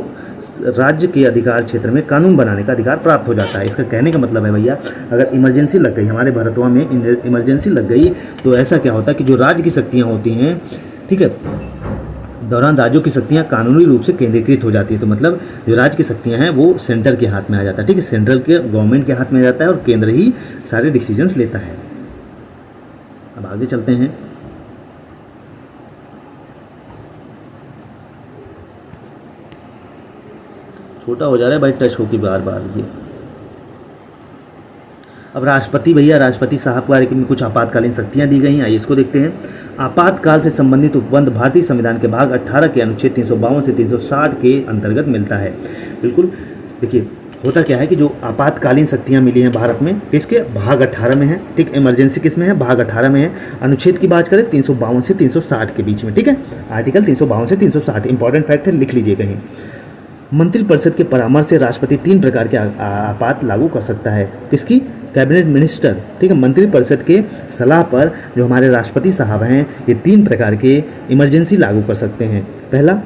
Speaker 1: राज्य के अधिकार क्षेत्र में कानून बनाने का अधिकार प्राप्त हो जाता है। इसका कहने का मतलब है भैया, अगर इमरजेंसी लग गई, हमारे भारतवा में इमरजेंसी लग गई, तो ऐसा क्या होता है कि जो राज्य की शक्तियाँ होती हैं, ठीक है, दौरान राज्यों की शक्तियाँ कानूनी रूप से केंद्रीकृत हो जाती है। तो मतलब जो राज्य की शक्तियाँ हैं वो सेंटर के हाथ में आ जाता है। ठीक है, सेंट्रल के गवर्नमेंट के हाथ में आ जाता है और केंद्र ही सारे डिसीजंस लेता है। अब आगे चलते हैं। छोटा हो जा रहा है भाई टच होके बार बार ये। अब राष्ट्रपति भैया, राष्ट्रपति साहब के बारे में कुछ आपातकालीन शक्तियां दी गई हैं, आइए इसको देखते हैं। आपातकाल से संबंधित उपबंध भारतीय संविधान के भाग 18 के अनुच्छेद 352 से 360 के अंतर्गत मिलता है। बिल्कुल, देखिए होता क्या है कि जो आपातकालीन शक्तियां मिली हैं भारत में, किसके भाग 18 में है, ठीक। इमरजेंसी किस में है, भाग 18 में है। अनुच्छेद की बात करें 352 से 360 के बीच में, ठीक है। आर्टिकल 352 से 360 इंपॉर्टेंट फैक्ट है, लिख लीजिए कहीं। मंत्रिपरिषद के परामर्श से राष्ट्रपति 3 प्रकार के आपात लागू कर सकता है। किसकी, कैबिनेट मिनिस्टर, ठीक है। मंत्रिपरिषद के सलाह पर जो हमारे राष्ट्रपति साहब हैं, ये 3 प्रकार के इमरजेंसी लागू कर सकते हैं। पहला,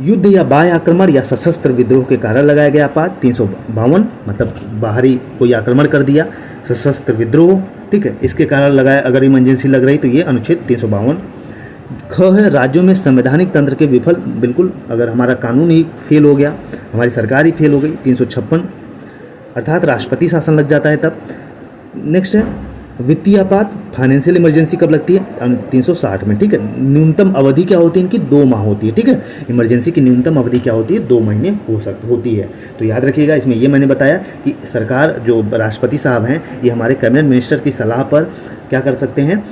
Speaker 1: युद्ध या बाह्य आक्रमण या सशस्त्र विद्रोह के कारण लगाया गया आपात 352, मतलब बाहरी कोई आक्रमण कर दिया, सशस्त्र विद्रोह, ठीक है, इसके कारण लगाया अगर इमरजेंसी लग रही तो ये अनुच्छेद 352। ख है, राज्यों में संवैधानिक तंत्र के विफल, बिल्कुल अगर हमारा कानून ही फेल हो गया, हमारी सरकार ही फेल हो गई, 356, अर्थात राष्ट्रपति शासन लग जाता है तब। नेक्स्ट है वित्तीय आपात, फाइनेंशियल इमरजेंसी कब लगती है, 360 में, ठीक है। न्यूनतम अवधि क्या होती है इनकी, 2 माह होती है, ठीक है। इमरजेंसी की न्यूनतम अवधि क्या होती है, 2 महीने होती है। तो याद रखिएगा, इसमें ये मैंने बताया कि सरकार जो राष्ट्रपति साहब हैं, ये हमारे कैबिनेट मिनिस्टर की सलाह पर क्या कर सकते हैं,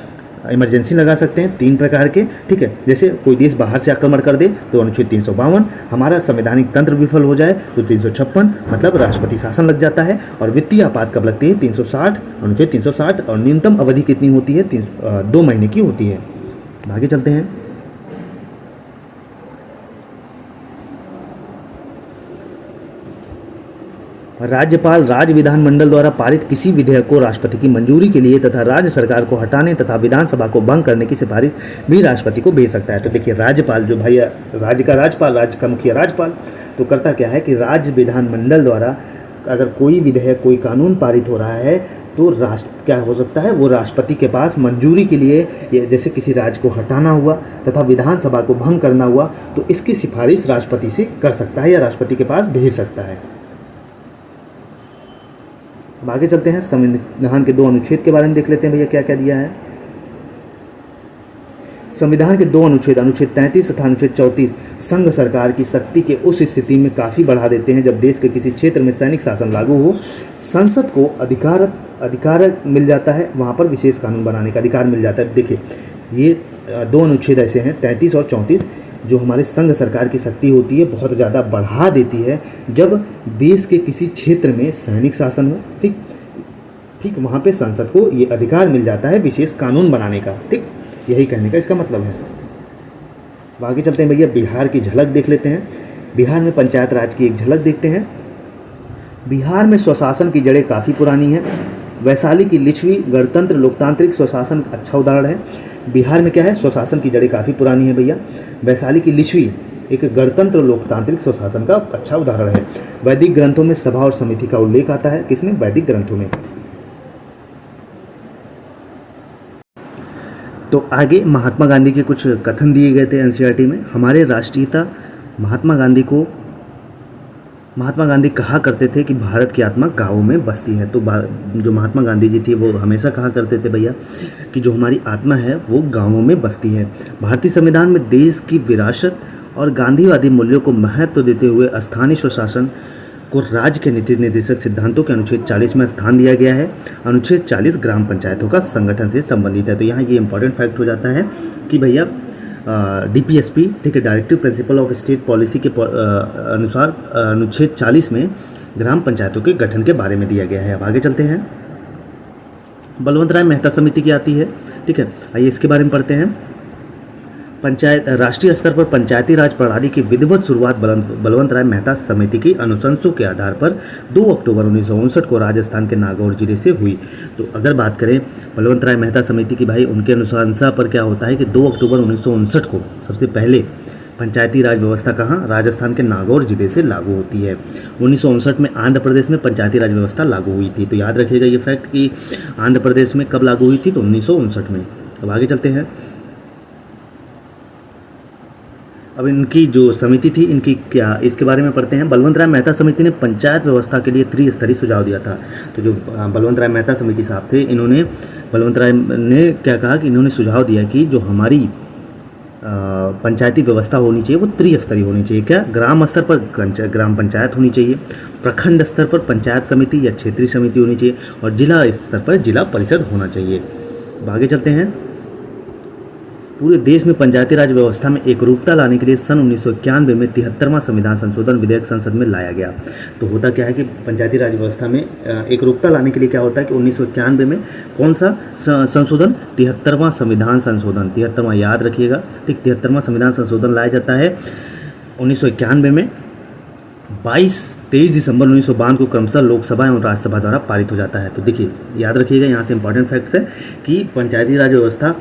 Speaker 1: इमरजेंसी लगा सकते हैं 3 प्रकार के, ठीक है। जैसे कोई देश बाहर से आक्रमण कर दे तो अनुच्छेद 352, हमारा संवैधानिक तंत्र विफल हो जाए तो 356, मतलब राष्ट्रपति शासन लग जाता है। और वित्तीय आपात कब लगती है, 360, अनुच्छेद 360, और न्यूनतम अवधि कितनी होती है, 2 महीने की होती है। आगे चलते हैं। राज्यपाल राज्य विधानमंडल द्वारा पारित किसी विधेयक को राष्ट्रपति की मंजूरी के लिए तथा राज्य सरकार को हटाने तथा विधानसभा को भंग करने की सिफारिश भी राष्ट्रपति को भेज सकता है। तो देखिए, राज्यपाल जो भैया, राज्य का राज्यपाल, राज्य का मुखिया राज्यपाल, तो करता क्या है कि राज्य विधानमंडल द्वारा अगर कोई विधेयक, कोई कानून पारित हो रहा है तो क्या हो सकता है, वो राष्ट्रपति के पास मंजूरी के लिए, जैसे किसी राज्य को हटाना हुआ तथा विधानसभा को भंग करना हुआ, तो इसकी सिफारिश राष्ट्रपति से कर सकता है या राष्ट्रपति के पास भेज सकता है। अब आगे चलते हैं, संविधान के 2 अनुच्छेद के बारे में देख लेते हैं भैया क्या क्या दिया है। संविधान के 2 अनुच्छेद, अनुच्छेद 33 तथा अनुच्छेद 34 संघ सरकार की शक्ति के उस स्थिति में काफ़ी बढ़ा देते हैं जब देश के किसी क्षेत्र में सैनिक शासन लागू हो, संसद को अधिकार मिल जाता है, वहाँ पर विशेष कानून बनाने का अधिकार मिल जाता है। देखिए, ये 2 अनुच्छेद ऐसे हैं 33 और 34 जो हमारे संघ सरकार की शक्ति होती है बहुत ज़्यादा बढ़ा देती है जब देश के किसी क्षेत्र में सैनिक शासन हो, ठीक, वहाँ पे संसद को ये अधिकार मिल जाता है विशेष कानून बनाने का, ठीक, यही कहने का इसका मतलब है। आगे चलते हैं भैया, बिहार की झलक देख लेते हैं। बिहार में पंचायत राज की एक झलक देखते हैं। बिहार में स्वशासन की जड़ें काफ़ी पुरानी हैं। वैशाली की लिच्छवी गणतंत्र लोकतांत्रिक स्वशासन अच्छा उदाहरण है। बिहार में क्या है, स्वशासन की जड़ें काफ़ी पुरानी है भैया। वैशाली की लिच्छवी एक गणतंत्र लोकतांत्रिक स्वशासन का अच्छा उदाहरण है। वैदिक ग्रंथों में सभा और समिति का उल्लेख आता है, किसमें, वैदिक ग्रंथों में। तो आगे महात्मा गांधी के कुछ कथन दिए गए थे एनसीईआरटी में। हमारे राष्ट्रपिता महात्मा गांधी कहा करते थे कि भारत की आत्मा गाँवों में बसती है। तो जो महात्मा गांधी जी थे वो हमेशा कहा करते थे भैया कि जो हमारी आत्मा है वो गाँवों में बसती है। भारतीय संविधान में देश की विरासत और गांधीवादी मूल्यों को महत्व देते हुए स्थानीय स्वशासन को राज्य के नीति निर्देशक सिद्धांतों के अनुच्छेद 40 में स्थान दिया गया है। अनुच्छेद 40 ग्राम पंचायतों का संगठन से संबंधित है। तो यहाँ ये इंपॉर्टेंट फैक्ट हो जाता है कि भैया DPSP, ठीक है, directive principle of state policy के अनुसार अनुच्छेद 40 में ग्राम पंचायतों के गठन के बारे में दिया गया है। अब आगे चलते हैं, बलवंत राय मेहता समिति की आती है, ठीक है, आइए इसके बारे में पढ़ते हैं। राष्ट्रीय स्तर पर पंचायती राज प्रणाली की विधिवत शुरुआत बलवंत राय मेहता समिति की अनुशंसों के आधार पर 2 अक्टूबर 1959 को राजस्थान के नागौर जिले से हुई। तो अगर बात करें बलवंत राय मेहता समिति की, भाई उनके अनुशंसा पर क्या होता है कि 2 अक्टूबर 1959 को सबसे पहले पंचायती राज व्यवस्था कहाँ, राजस्थान के नागौर जिले से लागू होती है। 1959 में आंध्र प्रदेश में पंचायती राज व्यवस्था लागू हुई थी। तो याद रखिएगा ये फैक्ट कि आंध्र प्रदेश में कब लागू हुई थी, तो 1959 में। अब आगे चलते हैं। अब इनकी जो समिति थी, इनकी क्या, इसके बारे में पढ़ते हैं। बलवंत राय मेहता समिति ने पंचायत व्यवस्था के लिए त्रिस्तरीय सुझाव दिया था। तो जो बलवंत राय मेहता समिति साहब थे, बलवंत राय ने क्या कहा कि इन्होंने सुझाव दिया कि जो हमारी पंचायती व्यवस्था होनी चाहिए वो त्रिस्तरीय होनी चाहिए। क्या? ग्राम स्तर पर ग्राम पंचायत होनी चाहिए, प्रखंड स्तर पर पंचायत समिति या क्षेत्रीय समिति होनी चाहिए, और जिला स्तर पर जिला परिषद होना चाहिए। अब आगे चलते हैं। पूरे देश में पंचायती राज व्यवस्था में एकरूपता लाने के लिए सन 1991 में 73वां संविधान संशोधन विधेयक संसद में लाया गया। तो होता क्या है कि पंचायती राज व्यवस्था में एकरूपता लाने के लिए क्या होता है कि 1991 में कौन सा संशोधन? 73वां संविधान संशोधन, 73वां याद रखिएगा, ठीक, 73वां संविधान संशोधन लाया जाता है 1991 में। 23 दिसंबर 1992 को क्रमशः लोकसभा एवं राज्यसभा द्वारा पारित हो जाता है। तो देखिए याद रखिएगा, यहाँ से इंपॉर्टेंट फैक्ट्स है कि पंचायती राज व्यवस्था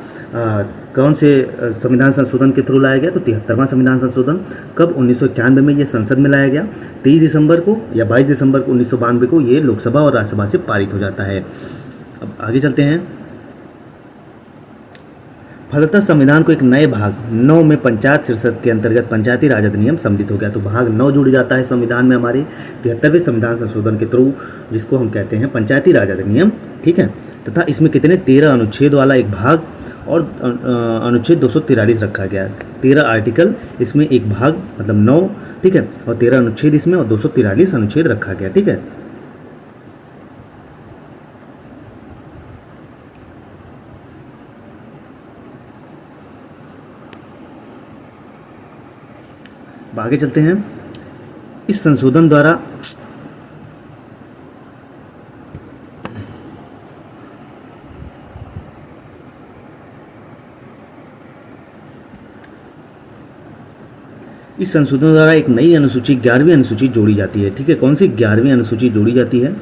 Speaker 1: कौन से संविधान संशोधन के थ्रू लाया गया? तो 73वां संविधान संशोधन। कब? 1991 में ये संसद में लाया गया, 23 दिसंबर को या 22 दिसंबर को 1992 को ये लोकसभा और राज्यसभा से पारित हो जाता है। अब आगे चलते हैं। फलतः संविधान को एक नए भाग 9 में पंचायत शीर्षक के अंतर्गत पंचायती राज अधिनियम सम्मिलित हो गया। तो भाग 9 जुड़ जाता है संविधान में हमारे 73वें संविधान संशोधन के थ्रू, जिसको हम कहते हैं पंचायती राज अधिनियम, ठीक है। तथा इसमें कितने 13 अनुच्छेद वाला एक भाग और अनुच्छेद 243 रखा गया। 13 आर्टिकल इसमें एक भाग मतलब 9, ठीक है, और 13 अनुच्छेद इसमें और 243 अनुच्छेद रखा गया, ठीक है। आगे चलते हैं। इस संशोधन द्वारा एक नई अनुसूची 11वीं अनुसूची जोड़ी जाती है, ठीक है। कौन सी 11वीं अनुसूची जोड़ी जाती है?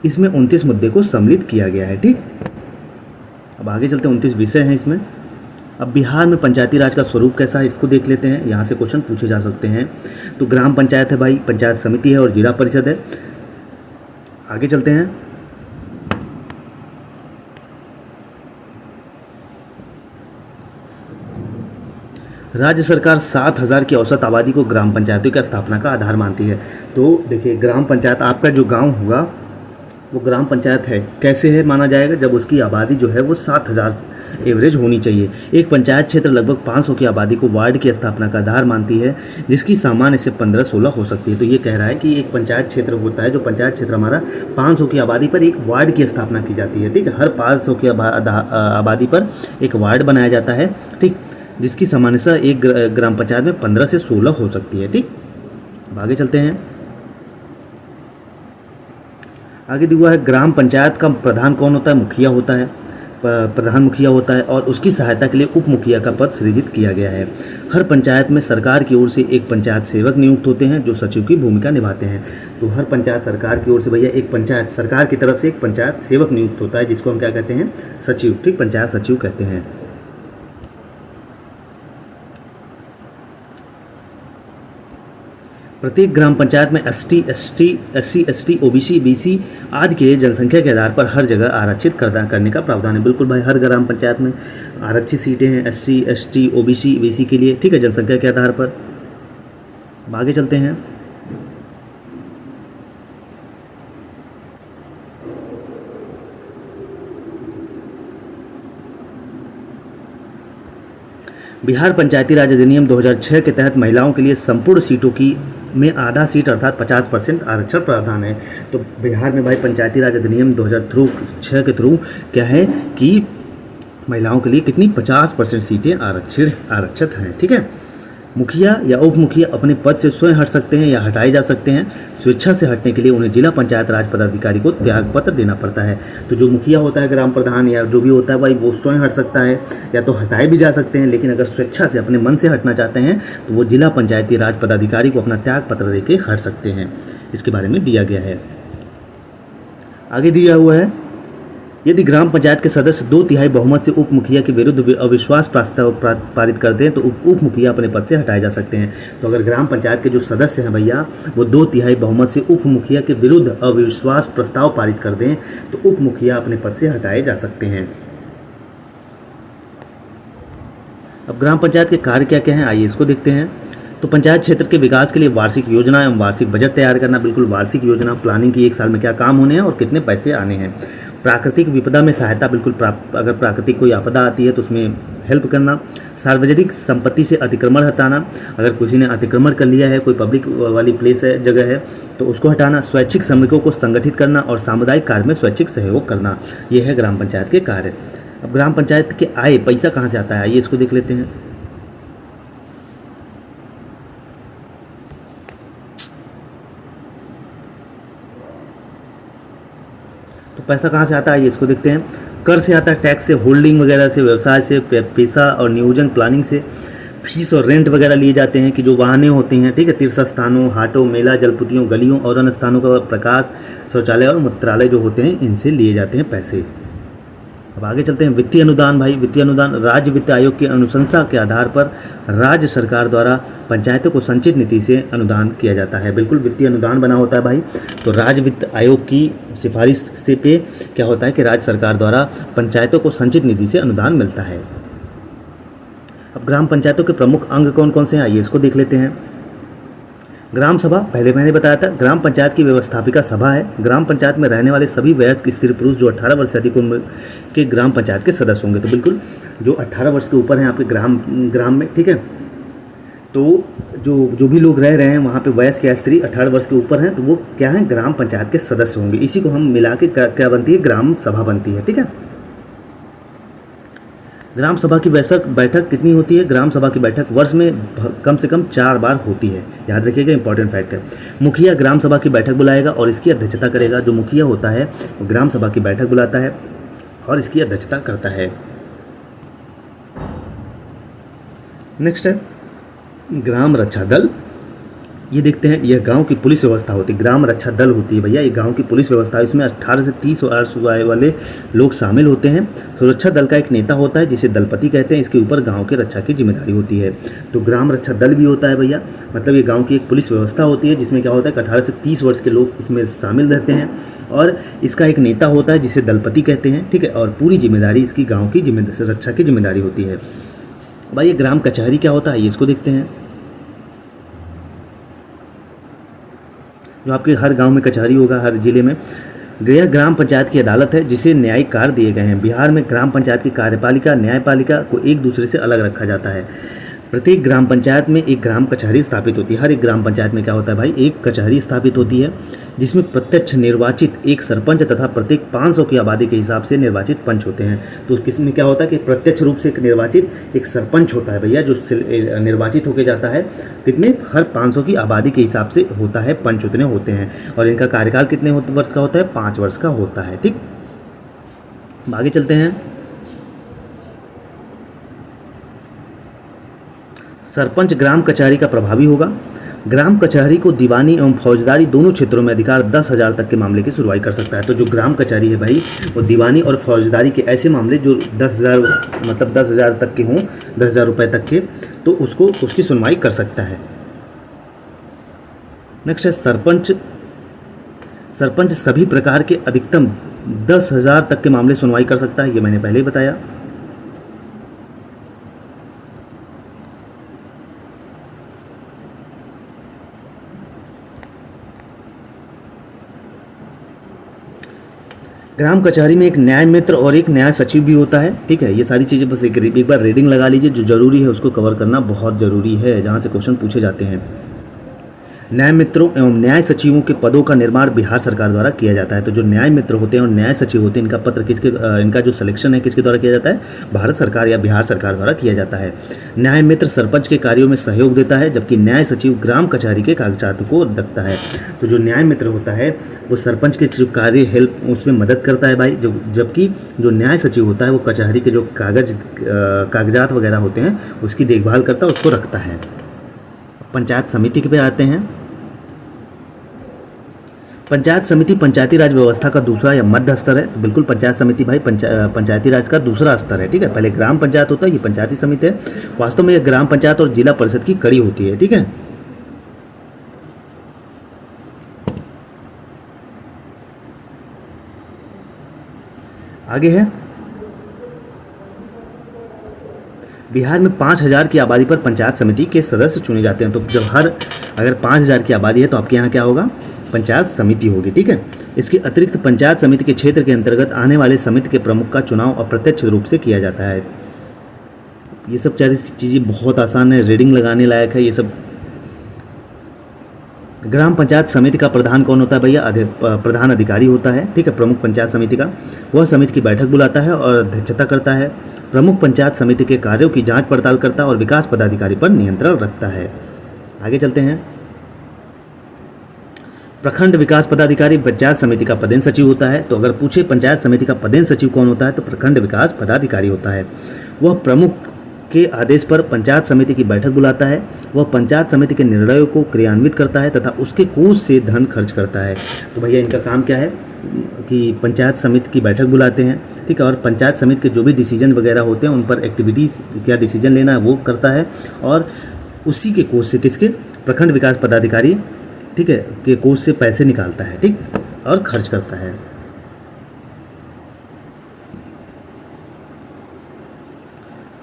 Speaker 1: इसमें 29 मुद्दे को सम्मिलित किया गया है, ठीक। अब आगे चलते हैं, 29 विषय हैं इसमें। अब बिहार में पंचायती राज का स्वरूप कैसा है इसको देख लेते हैं, यहाँ से क्वेश्चन पूछे जा सकते हैं। तो ग्राम पंचायत है भाई, पंचायत समिति है और जिला परिषद है। आगे चलते हैं। राज्य सरकार 7000 की औसत आबादी को ग्राम पंचायतों की स्थापना का आधार मानती है। तो देखिए ग्राम पंचायत, आपका जो गांव होगा वो ग्राम पंचायत है, कैसे है माना जाएगा? जब उसकी आबादी जो है वो 7000 एवरेज होनी चाहिए। एक पंचायत क्षेत्र लगभग 500 की आबादी को वार्ड की स्थापना का आधार मानती है, जिसकी सामान्य से 15-16 हो सकती है। तो ये कह रहा है कि एक पंचायत क्षेत्र होता है, जो पंचायत क्षेत्र हमारा 500 की आबादी पर एक वार्ड की स्थापना की जाती है, ठीक है। हर 500 की आबादी पर एक वार्ड बनाया जाता है, ठीक, जिसकी सामान्यतः एक ग्राम पंचायत में 15 से 16 हो सकती है, ठीक। अब आगे चलते हैं। आगे दिया हुआ है ग्राम पंचायत का प्रधान कौन होता है? मुखिया होता है, प्रधान मुखिया होता है, और उसकी सहायता के लिए उप मुखिया का पद सृजित किया गया है। हर पंचायत में सरकार की ओर से एक पंचायत सेवक नियुक्त होते हैं जो सचिव की भूमिका निभाते हैं। तो हर पंचायत सरकार की ओर से भैया एक पंचायत सरकार की तरफ से एक पंचायत सेवक नियुक्त होता है, जिसको हम क्या कहते हैं? सचिव, ठीक, पंचायत सचिव कहते हैं। प्रत्येक ग्राम पंचायत में ST, SC, OBC, BC आदि के जनसंख्या के आधार पर हर जगह आरक्षित करने का प्रावधान है। बिल्कुल भाई, हर ग्राम पंचायत में आरक्षित सीटें हैं SC, ST, OBC, BC के लिए, ठीक है, जनसंख्या के आधार पर। आगे चलते हैं। बिहार पंचायती राज अधिनियम 2006 के तहत महिलाओं के लिए संपूर्ण सीटों की में आधा सीट अर्थात 50% आरक्षण प्रावधान है। तो बिहार में भाई पंचायती राज अधिनियम 2006 के थ्रू क्या है कि महिलाओं के लिए कितनी 50% सीटें आरक्षित हैं, ठीक है। मुखिया या उप मुखिया अपने पद से स्वयं हट सकते हैं या हटाए जा सकते हैं। स्वेच्छा से हटने के लिए उन्हें जिला पंचायत राज पदाधिकारी को त्यागपत्र देना पड़ता है। तो जो मुखिया होता है, ग्राम प्रधान या जो भी होता है भाई, वो स्वयं हट सकता है या तो हटाए भी जा सकते हैं, लेकिन अगर स्वेच्छा से अपने मन से हटना चाहते हैं तो वो जिला पंचायती राज पदाधिकारी को अपना त्यागपत्र दे के हट सकते हैं। इसके बारे में दिया गया है। आगे दिया हुआ है, यदि ग्राम पंचायत के सदस्य 2/3 बहुमत से उप मुखिया के विरुद्ध अविश्वास प्रस्ताव पारित करते हैं तो उप मुखिया अपने पद से हटाए जा सकते हैं। तो अगर ग्राम पंचायत के जो सदस्य हैं भैया वो 2/3 बहुमत से उप मुखिया के विरुद्ध अविश्वास प्रस्ताव पारित कर दें तो उप मुखिया अपने पद से हटाए जा सकते हैं। अब ग्राम पंचायत के कार्य क्या क्या हैं, आइए इसको देखते हैं। तो पंचायत क्षेत्र के विकास के लिए वार्षिक योजना एवं वार्षिक बजट तैयार करना, बिल्कुल वार्षिक योजना, प्लानिंग की एक साल में क्या काम होने हैं और कितने पैसे आने हैं। प्राकृतिक विपदा में सहायता, बिल्कुल अगर प्राकृतिक कोई आपदा आती है तो उसमें हेल्प करना, सार्वजनिक संपत्ति से अतिक्रमण हटाना, अगर किसी ने अतिक्रमण कर लिया है, कोई पब्लिक वाली प्लेस है, जगह है, तो उसको हटाना, स्वैच्छिक श्रमिकों को संगठित करना और सामुदायिक कार्य में स्वैच्छिक सहयोग करना, ये है ग्राम पंचायत के कार्य। अब ग्राम पंचायत के आय, पैसा कहाँ से आता है, आइए इसको देख लेते हैं। तो पैसा कहाँ से आता है, ये इसको देखते हैं। कर से आता है, टैक्स से, होल्डिंग वगैरह से, व्यवसाय से, पैसा और नियोजन प्लानिंग से, फीस और रेंट वगैरह लिए जाते हैं कि जो वाहनें होती हैं, ठीक है, तीर्थ स्थानों, हाटों, मेला, जलपुतियों, गलियों और अन्य स्थानों का प्रकाश, शौचालय और मूत्रालय जो होते हैं, इनसे लिए जाते हैं पैसे। अब आगे चलते हैं। वित्तीय अनुदान भाई, वित्तीय अनुदान राज्य वित्त आयोग की अनुशंसा के आधार पर राज्य सरकार द्वारा पंचायतों को संचित नीति से अनुदान किया जाता है। बिल्कुल वित्तीय अनुदान बना होता है भाई। तो राज्य वित्त आयोग की सिफारिश से पे क्या होता है कि राज्य सरकार द्वारा पंचायतों को संचित निधि से अनुदान मिलता है। अब ग्राम पंचायतों के प्रमुख अंग कौन कौन से हैं, आइए इसको देख लेते हैं। ग्राम सभा, पहले मैंने बताया था, ग्राम पंचायत की व्यवस्थापिका सभा है। ग्राम पंचायत में रहने वाले सभी वयस्क स्त्री पुरुष जो 18 वर्ष से अधिक उम्र के ग्राम पंचायत के सदस्य होंगे। तो बिल्कुल जो 18 वर्ष के ऊपर हैं आपके ग्राम में, ठीक है, तो जो भी लोग रह रहे हैं वहाँ पे वयस्क या स्त्री 18 वर्ष के ऊपर हैं, तो वो क्या है, ग्राम पंचायत के सदस्य होंगे। इसी को हम मिला के क्या बनती है, ग्राम सभा बनती है, ठीक है। ग्राम सभा की बैठक कितनी होती है, ग्राम सभा की बैठक वर्ष में कम से कम 4 बार होती है, याद रखिएगा, इंपॉर्टेंट फैक्ट है। मुखिया ग्राम सभा की बैठक बुलाएगा और इसकी अध्यक्षता करेगा। जो मुखिया होता है वो ग्राम सभा की बैठक बुलाता है और इसकी अध्यक्षता करता है। नेक्स्ट है ग्राम रक्षा दल। ये देखते हैं, यह गांव की पुलिस व्यवस्था होती है, ग्राम रक्षा दल होती है भैया, ये गांव की पुलिस व्यवस्था है। इसमें 18 से 30 वर्ष आयु वाले लोग शामिल होते हैं। सुरक्षा दल का एक नेता होता है जिसे दलपति कहते हैं। इसके ऊपर गांव के रक्षा की जिम्मेदारी होती है। तो ग्राम रक्षा दल भी होता है भैया, मतलब ये गाँव की एक पुलिस व्यवस्था होती है जिसमें क्या होता है कि 18 से 30 वर्ष के लोग इसमें शामिल रहते हैं और इसका एक नेता होता है जिसे दलपति कहते हैं, ठीक है, और पूरी जिम्मेदारी इसकी गाँव की रक्षा की जिम्मेदारी होती है। भाई ये ग्राम कचहरी क्या होता है, ये इसको देखते हैं। जो आपके हर गांव में कचहरी होगा, हर जिले में। यह ग्राम पंचायत की अदालत है जिसे न्यायिक कार्य दिए गए हैं। बिहार में ग्राम पंचायत की कार्यपालिका न्यायपालिका को एक दूसरे से अलग रखा जाता है। प्रत्येक ग्राम पंचायत में एक ग्राम कचहरी स्थापित होती है। हर एक ग्राम पंचायत में क्या होता है भाई, एक कचहरी स्थापित होती है जिसमें प्रत्यक्ष निर्वाचित एक सरपंच तथा प्रत्येक 500 की आबादी के हिसाब से निर्वाचित पंच होते हैं। तो किसमें क्या होता है कि प्रत्यक्ष रूप से एक निर्वाचित एक सरपंच होता है भैया, जो निर्वाचित होकर जाता है, कितने, हर 500 की आबादी के हिसाब से होता है, पंच उतने होते हैं। और इनका कार्यकाल कितने वर्ष का होता है, 5 वर्ष का होता है, ठीक। आगे चलते हैं। सरपंच ग्राम कचहरी का प्रभावी होगा। ग्राम कचहरी को दीवानी एवं फौजदारी दोनों क्षेत्रों में अधिकार 10,000 तक के मामले की सुनवाई कर सकता है। तो जो ग्राम कचहरी है भाई, वो दीवानी और फौजदारी के ऐसे मामले जो 10,000 मतलब 10,000 तक के हों, 10,000 रुपये तक के, तो उसकी सुनवाई कर सकता है। नेक्स्ट है सरपंच। सरपंच सभी प्रकार के अधिकतम 10,000 तक के मामले सुनवाई कर सकता है, ये मैंने पहले ही बताया। ग्राम कचहरी में एक न्याय मित्र और एक न्याय सचिव भी होता है, ठीक है। ये सारी चीज़ें बस एक बार रीडिंग लगा लीजिए, जो ज़रूरी है उसको कवर करना बहुत ज़रूरी है, जहाँ से क्वेश्चन पूछे जाते हैं। न्याय मित्रों एवं न्याय सचिवों के पदों का निर्माण बिहार सरकार द्वारा किया जाता है। तो जो न्याय मित्र होते हैं और न्याय सचिव होते हैं, इनका पत्र इनका जो सिलेक्शन है किसके द्वारा किया जाता है, भारत सरकार या बिहार सरकार द्वारा किया जाता है। न्याय मित्र सरपंच के कार्यों में सहयोग देता है, जबकि न्याय सचिव ग्राम कचहरी के कागजात को रखता है। तो जो न्याय मित्र होता है वो सरपंच के जो कार्य हेल्प उसमें मदद करता है भाई, जबकि जो न्याय सचिव होता है वो कचहरी के जो कागजात वगैरह होते हैं उसकी देखभाल करता है, उसको रखता है। पंचायत समिति के पे आते हैं। पंचायत समिति पंचायती राज व्यवस्था का दूसरा या मध्य स्तर है। तो बिल्कुल पंचायत समिति भाई पंचायती राज का दूसरा स्तर है, ठीक है। पहले ग्राम पंचायत होता है, ये पंचायती समिति है। वास्तव में यह ग्राम पंचायत और जिला परिषद की कड़ी होती है, ठीक है। आगे है बिहार में 5,000 की आबादी पर पंचायत समिति के सदस्य चुने जाते हैं। तो जब अगर 5,000 की आबादी है तो आपके यहाँ क्या होगा, पंचायत समिति होगी, ठीक है। इसके अतिरिक्त पंचायत समिति के क्षेत्र के अंतर्गत आने वाले समिति के प्रमुख का चुनाव अप्रत्यक्ष रूप से किया जाता है। ये सब सारी चीज़ें बहुत आसान है, रीडिंग लगाने लायक है ये सब। ग्राम पंचायत समिति का प्रधान कौन होता है भैया? प्रधान अधिकारी होता है, ठीक है, प्रमुख पंचायत समिति का। वह समिति की बैठक बुलाता है और अध्यक्षता करता है। प्रमुख पंचायत समिति के कार्यों की जांच पड़ताल करता है और विकास पदाधिकारी पर नियंत्रण रखता है। आगे चलते हैं। प्रखंड विकास पदाधिकारी पंचायत समिति का पदेन सचिव होता है। तो अगर पूछे पंचायत समिति का पदेन सचिव कौन होता है, तो प्रखंड विकास पदाधिकारी होता है। वह प्रमुख के आदेश पर पंचायत समिति की बैठक बुलाता है। वह पंचायत समिति के निर्णयों को क्रियान्वित करता है तथा उसके कोष से धन खर्च करता है। तो भैया इनका काम क्या है कि पंचायत समिति की बैठक बुलाते हैं, ठीक है, और पंचायत समिति के जो भी डिसीजन वगैरह होते हैं उन पर एक्टिविटीज़ क्या डिसीजन लेना है वो करता है, और उसी के कोष से किसके? प्रखंड विकास पदाधिकारी, ठीक है, के कोष से पैसे निकालता है, ठीक, और खर्च करता है।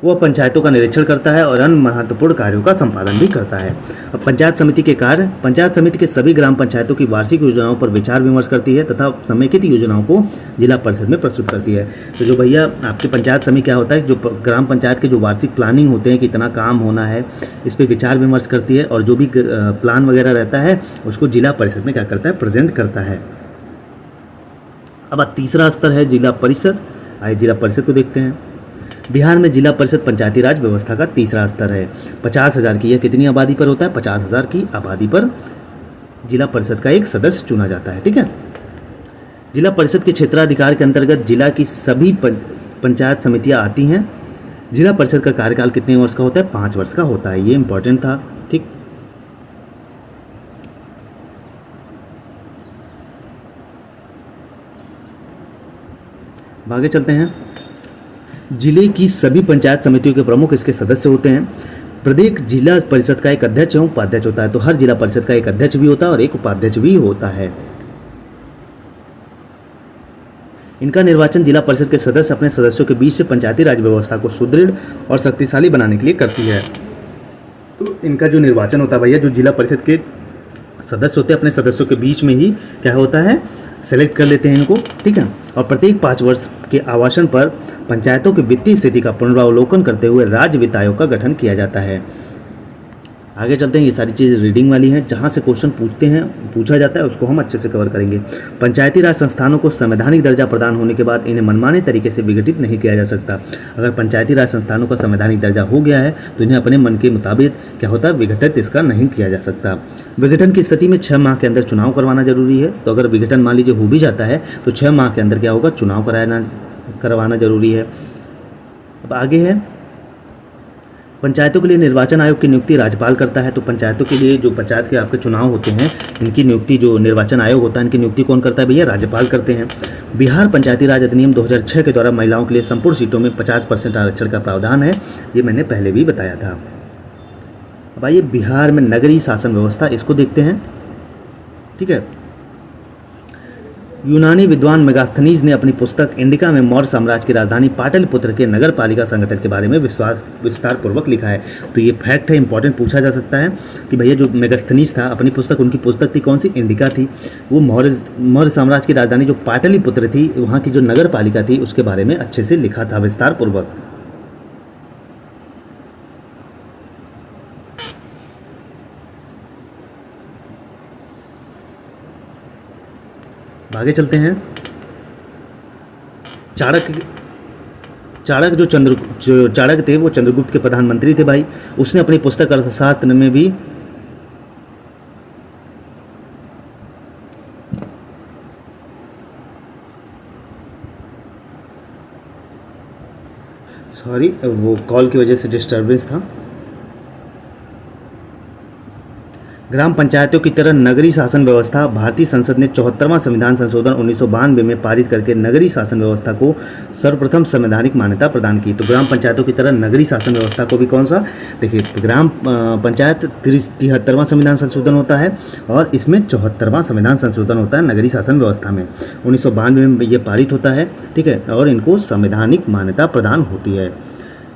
Speaker 1: वह पंचायतों का निरीक्षण करता है और अन्य महत्वपूर्ण कार्यों का संपादन भी करता है। अब पंचायत समिति के कार्य: पंचायत समिति के सभी ग्राम पंचायतों की वार्षिक योजनाओं पर विचार विमर्श करती है तथा समेकित योजनाओं को जिला परिषद में प्रस्तुत करती है। तो जो भैया आपकी पंचायत समिति क्या होता है, जो ग्राम पंचायत के जो वार्षिक प्लानिंग होते हैं, कितना काम होना है, इस पर विचार विमर्श करती है, और जो भी प्लान वगैरह रहता है उसको जिला परिषद में क्या करता है? प्रेजेंट करता है। अब तीसरा स्तर है जिला परिषद। आइए जिला परिषद को देखते हैं। बिहार में जिला परिषद पंचायती राज व्यवस्था का तीसरा स्तर है। 50,000 की, यह कितनी आबादी पर होता है? 50,000 की आबादी पर जिला परिषद का एक सदस्य चुना जाता है, ठीक है। जिला परिषद के क्षेत्राधिकार के अंतर्गत जिला की सभी पंचायत समितियां आती हैं। जिला परिषद का कार्यकाल कितने वर्ष का होता है? 5 वर्ष का होता है। ये इंपॉर्टेंट था, ठीक। आगे चलते हैं। जिले की सभी पंचायत समितियों के प्रमुख इसके सदस्य होते हैं। प्रत्येक जिला परिषद का एक अध्यक्ष एवं उपाध्यक्ष होता है। तो हर जिला परिषद का एक अध्यक्ष भी होता है और एक उपाध्यक्ष भी होता है। इनका निर्वाचन जिला परिषद के सदस्य अपने सदस्यों के बीच से पंचायती राज व्यवस्था को सुदृढ़ और शक्तिशाली बनाने के लिए करती है। तो इनका जो निर्वाचन होता है भैया, जो जिला परिषद के सदस्य होते हैं अपने सदस्यों के बीच में ही क्या होता है? सेलेक्ट कर लेते हैं इनको, ठीक है। और प्रत्येक 5 वर्ष के आवासन पर पंचायतों की वित्तीय स्थिति का पुनरावलोकन करते हुए राज्य वित्त आयोग का गठन किया जाता है। आगे चलते हैं। ये सारी चीज़ें रीडिंग वाली हैं, जहाँ से क्वेश्चन पूछा जाता है उसको हम अच्छे से कवर करेंगे। पंचायती राज संस्थानों को संवैधानिक दर्जा प्रदान होने के बाद इन्हें मनमाने तरीके से विघटित नहीं किया जा सकता। अगर पंचायती राज संस्थानों का संवैधानिक दर्जा हो गया है तो इन्हें अपने मन के मुताबिक क्या होता है? विघटित इसका नहीं किया जा सकता। विघटन की स्थिति में 6 माह के अंदर चुनाव करवाना जरूरी है। तो अगर विघटन मान लीजिए हो भी जाता है तो 6 माह के अंदर क्या होगा? चुनाव करवाना जरूरी है। अब आगे है, पंचायतों के लिए निर्वाचन आयोग की नियुक्ति राज्यपाल करता है। तो पंचायतों के लिए जो पंचायत के आपके चुनाव होते हैं, इनकी नियुक्ति जो निर्वाचन आयोग होता है, इनकी नियुक्ति कौन करता है भैया? राज्यपाल करते हैं। बिहार पंचायती राज अधिनियम 2006 के द्वारा महिलाओं के लिए संपूर्ण सीटों में 50% आरक्षण का प्रावधान है। ये मैंने पहले भी बताया था। अब आइए बिहार में नगरीय शासन व्यवस्था, इसको देखते हैं, ठीक है। यूनानी विद्वान मेगास्थनीज ने अपनी पुस्तक इंडिका में मौर्य साम्राज्य की राजधानी पाटलिपुत्र के नगर पालिका संगठन के बारे में विस्तार पूर्वक लिखा है। तो ये फैक्ट है, इंपॉर्टेंट पूछा जा सकता है कि भैया जो मेगास्थनीज था अपनी पुस्तक, उनकी पुस्तक थी कौन सी? इंडिका थी। वो मौर्य साम्राज्य की राजधानी जो पाटलिपुत्र थी, वहाँ की जो नगर पालिका थी उसके बारे में अच्छे से लिखा था विस्तार पूर्वक। आगे चलते हैं। चाणक्य जो चाणक्य थे वो चंद्रगुप्त के प्रधानमंत्री थे भाई। उसने अपनी पुस्तक अर्थशास्त्र में भी वो कॉल की वजह से डिस्टर्बेंस था। ग्राम पंचायतों की तरह नगरीय शासन व्यवस्था, भारतीय संसद ने 74वां संविधान संशोधन 1992 में पारित करके नगरीय शासन व्यवस्था को सर्वप्रथम संवैधानिक मान्यता प्रदान की। तो ग्राम पंचायतों की तरह नगरीय शासन व्यवस्था को भी कौन सा? देखिए, ग्राम पंचायत 73वां संविधान संशोधन होता है और इसमें 74वां संविधान संशोधन होता है नगरीय शासन व्यवस्था में। 1992 में ये पारित होता है, ठीक है, और इनको संवैधानिक मान्यता प्रदान होती है।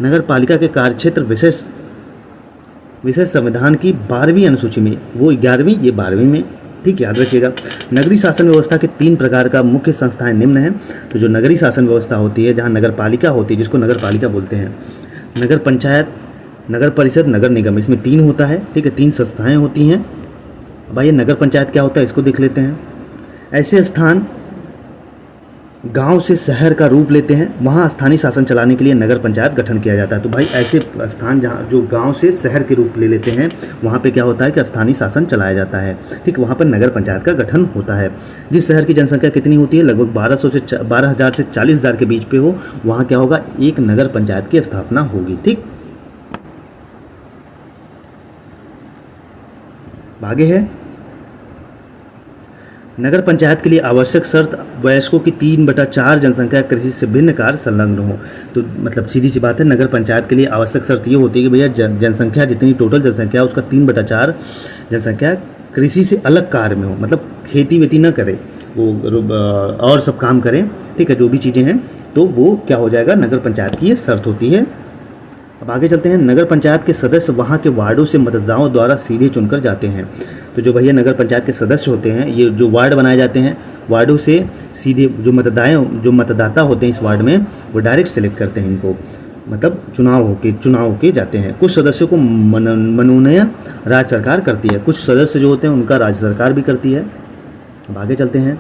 Speaker 1: नगर पालिका के कार्यक्षेत्र विशेष संविधान की 12वीं अनुसूची में, वो 11वीं, ये 12वीं में, ठीक, याद रखिएगा। नगरीय शासन व्यवस्था के 3 प्रकार का मुख्य संस्थाएं निम्न हैं। तो जो नगरीय शासन व्यवस्था होती है, जहां नगर पालिका होती है, जिसको नगर पालिका बोलते हैं, नगर पंचायत, नगर परिषद, नगर निगम, इसमें 3 होता है, ठीक है, 3 संस्थाएं होती हैं। अब आइए नगर पंचायत क्या होता है इसको देख लेते हैं। ऐसे स्थान गांव से शहर का रूप लेते हैं, वहाँ स्थानीय शासन चलाने के लिए नगर पंचायत गठन किया जाता है। तो भाई ऐसे स्थान जहाँ जो गांव से शहर के रूप ले लेते हैं, वहाँ पे क्या होता है कि स्थानीय शासन चलाया जाता है, ठीक, वहाँ पर नगर पंचायत का गठन होता है। जिस शहर की जनसंख्या कितनी होती है, लगभग 12,000 से 40,000 के बीच पे हो, वहाँ क्या होगा, एक नगर पंचायत की स्थापना होगी, ठीक। आगे है नगर पंचायत के लिए आवश्यक शर्त, वयस्कों की 3/4 जनसंख्या कृषि से भिन्न कार्य संलग्न हो। तो मतलब सीधी सी बात है, नगर पंचायत के लिए आवश्यक शर्त ये होती है कि भैया जनसंख्या जितनी टोटल जनसंख्या उसका 3/4 जनसंख्या कृषि से अलग कार्य में हो, मतलब खेती वेती ना करे वो और सब काम करें, ठीक है, जो भी चीज़ें हैं, तो वो क्या हो जाएगा, नगर पंचायत की ये शर्त होती है। अब आगे चलते हैं। नगर पंचायत के सदस्य वहाँ के वार्डों से मतदाताओं द्वारा सीधे चुनकर जाते हैं। तो जो भैया नगर पंचायत के सदस्य होते हैं, ये जो वार्ड बनाए जाते हैं, वार्डों से सीधे जो मतदाता होते हैं इस वार्ड में, वो डायरेक्ट सेलेक्ट करते हैं इनको, मतलब चुनाव के जाते हैं। कुछ सदस्यों को मनोनयन राज्य सरकार करती है, कुछ सदस्य जो होते हैं उनका राज्य सरकार भी करती है। अब आगे चलते हैं।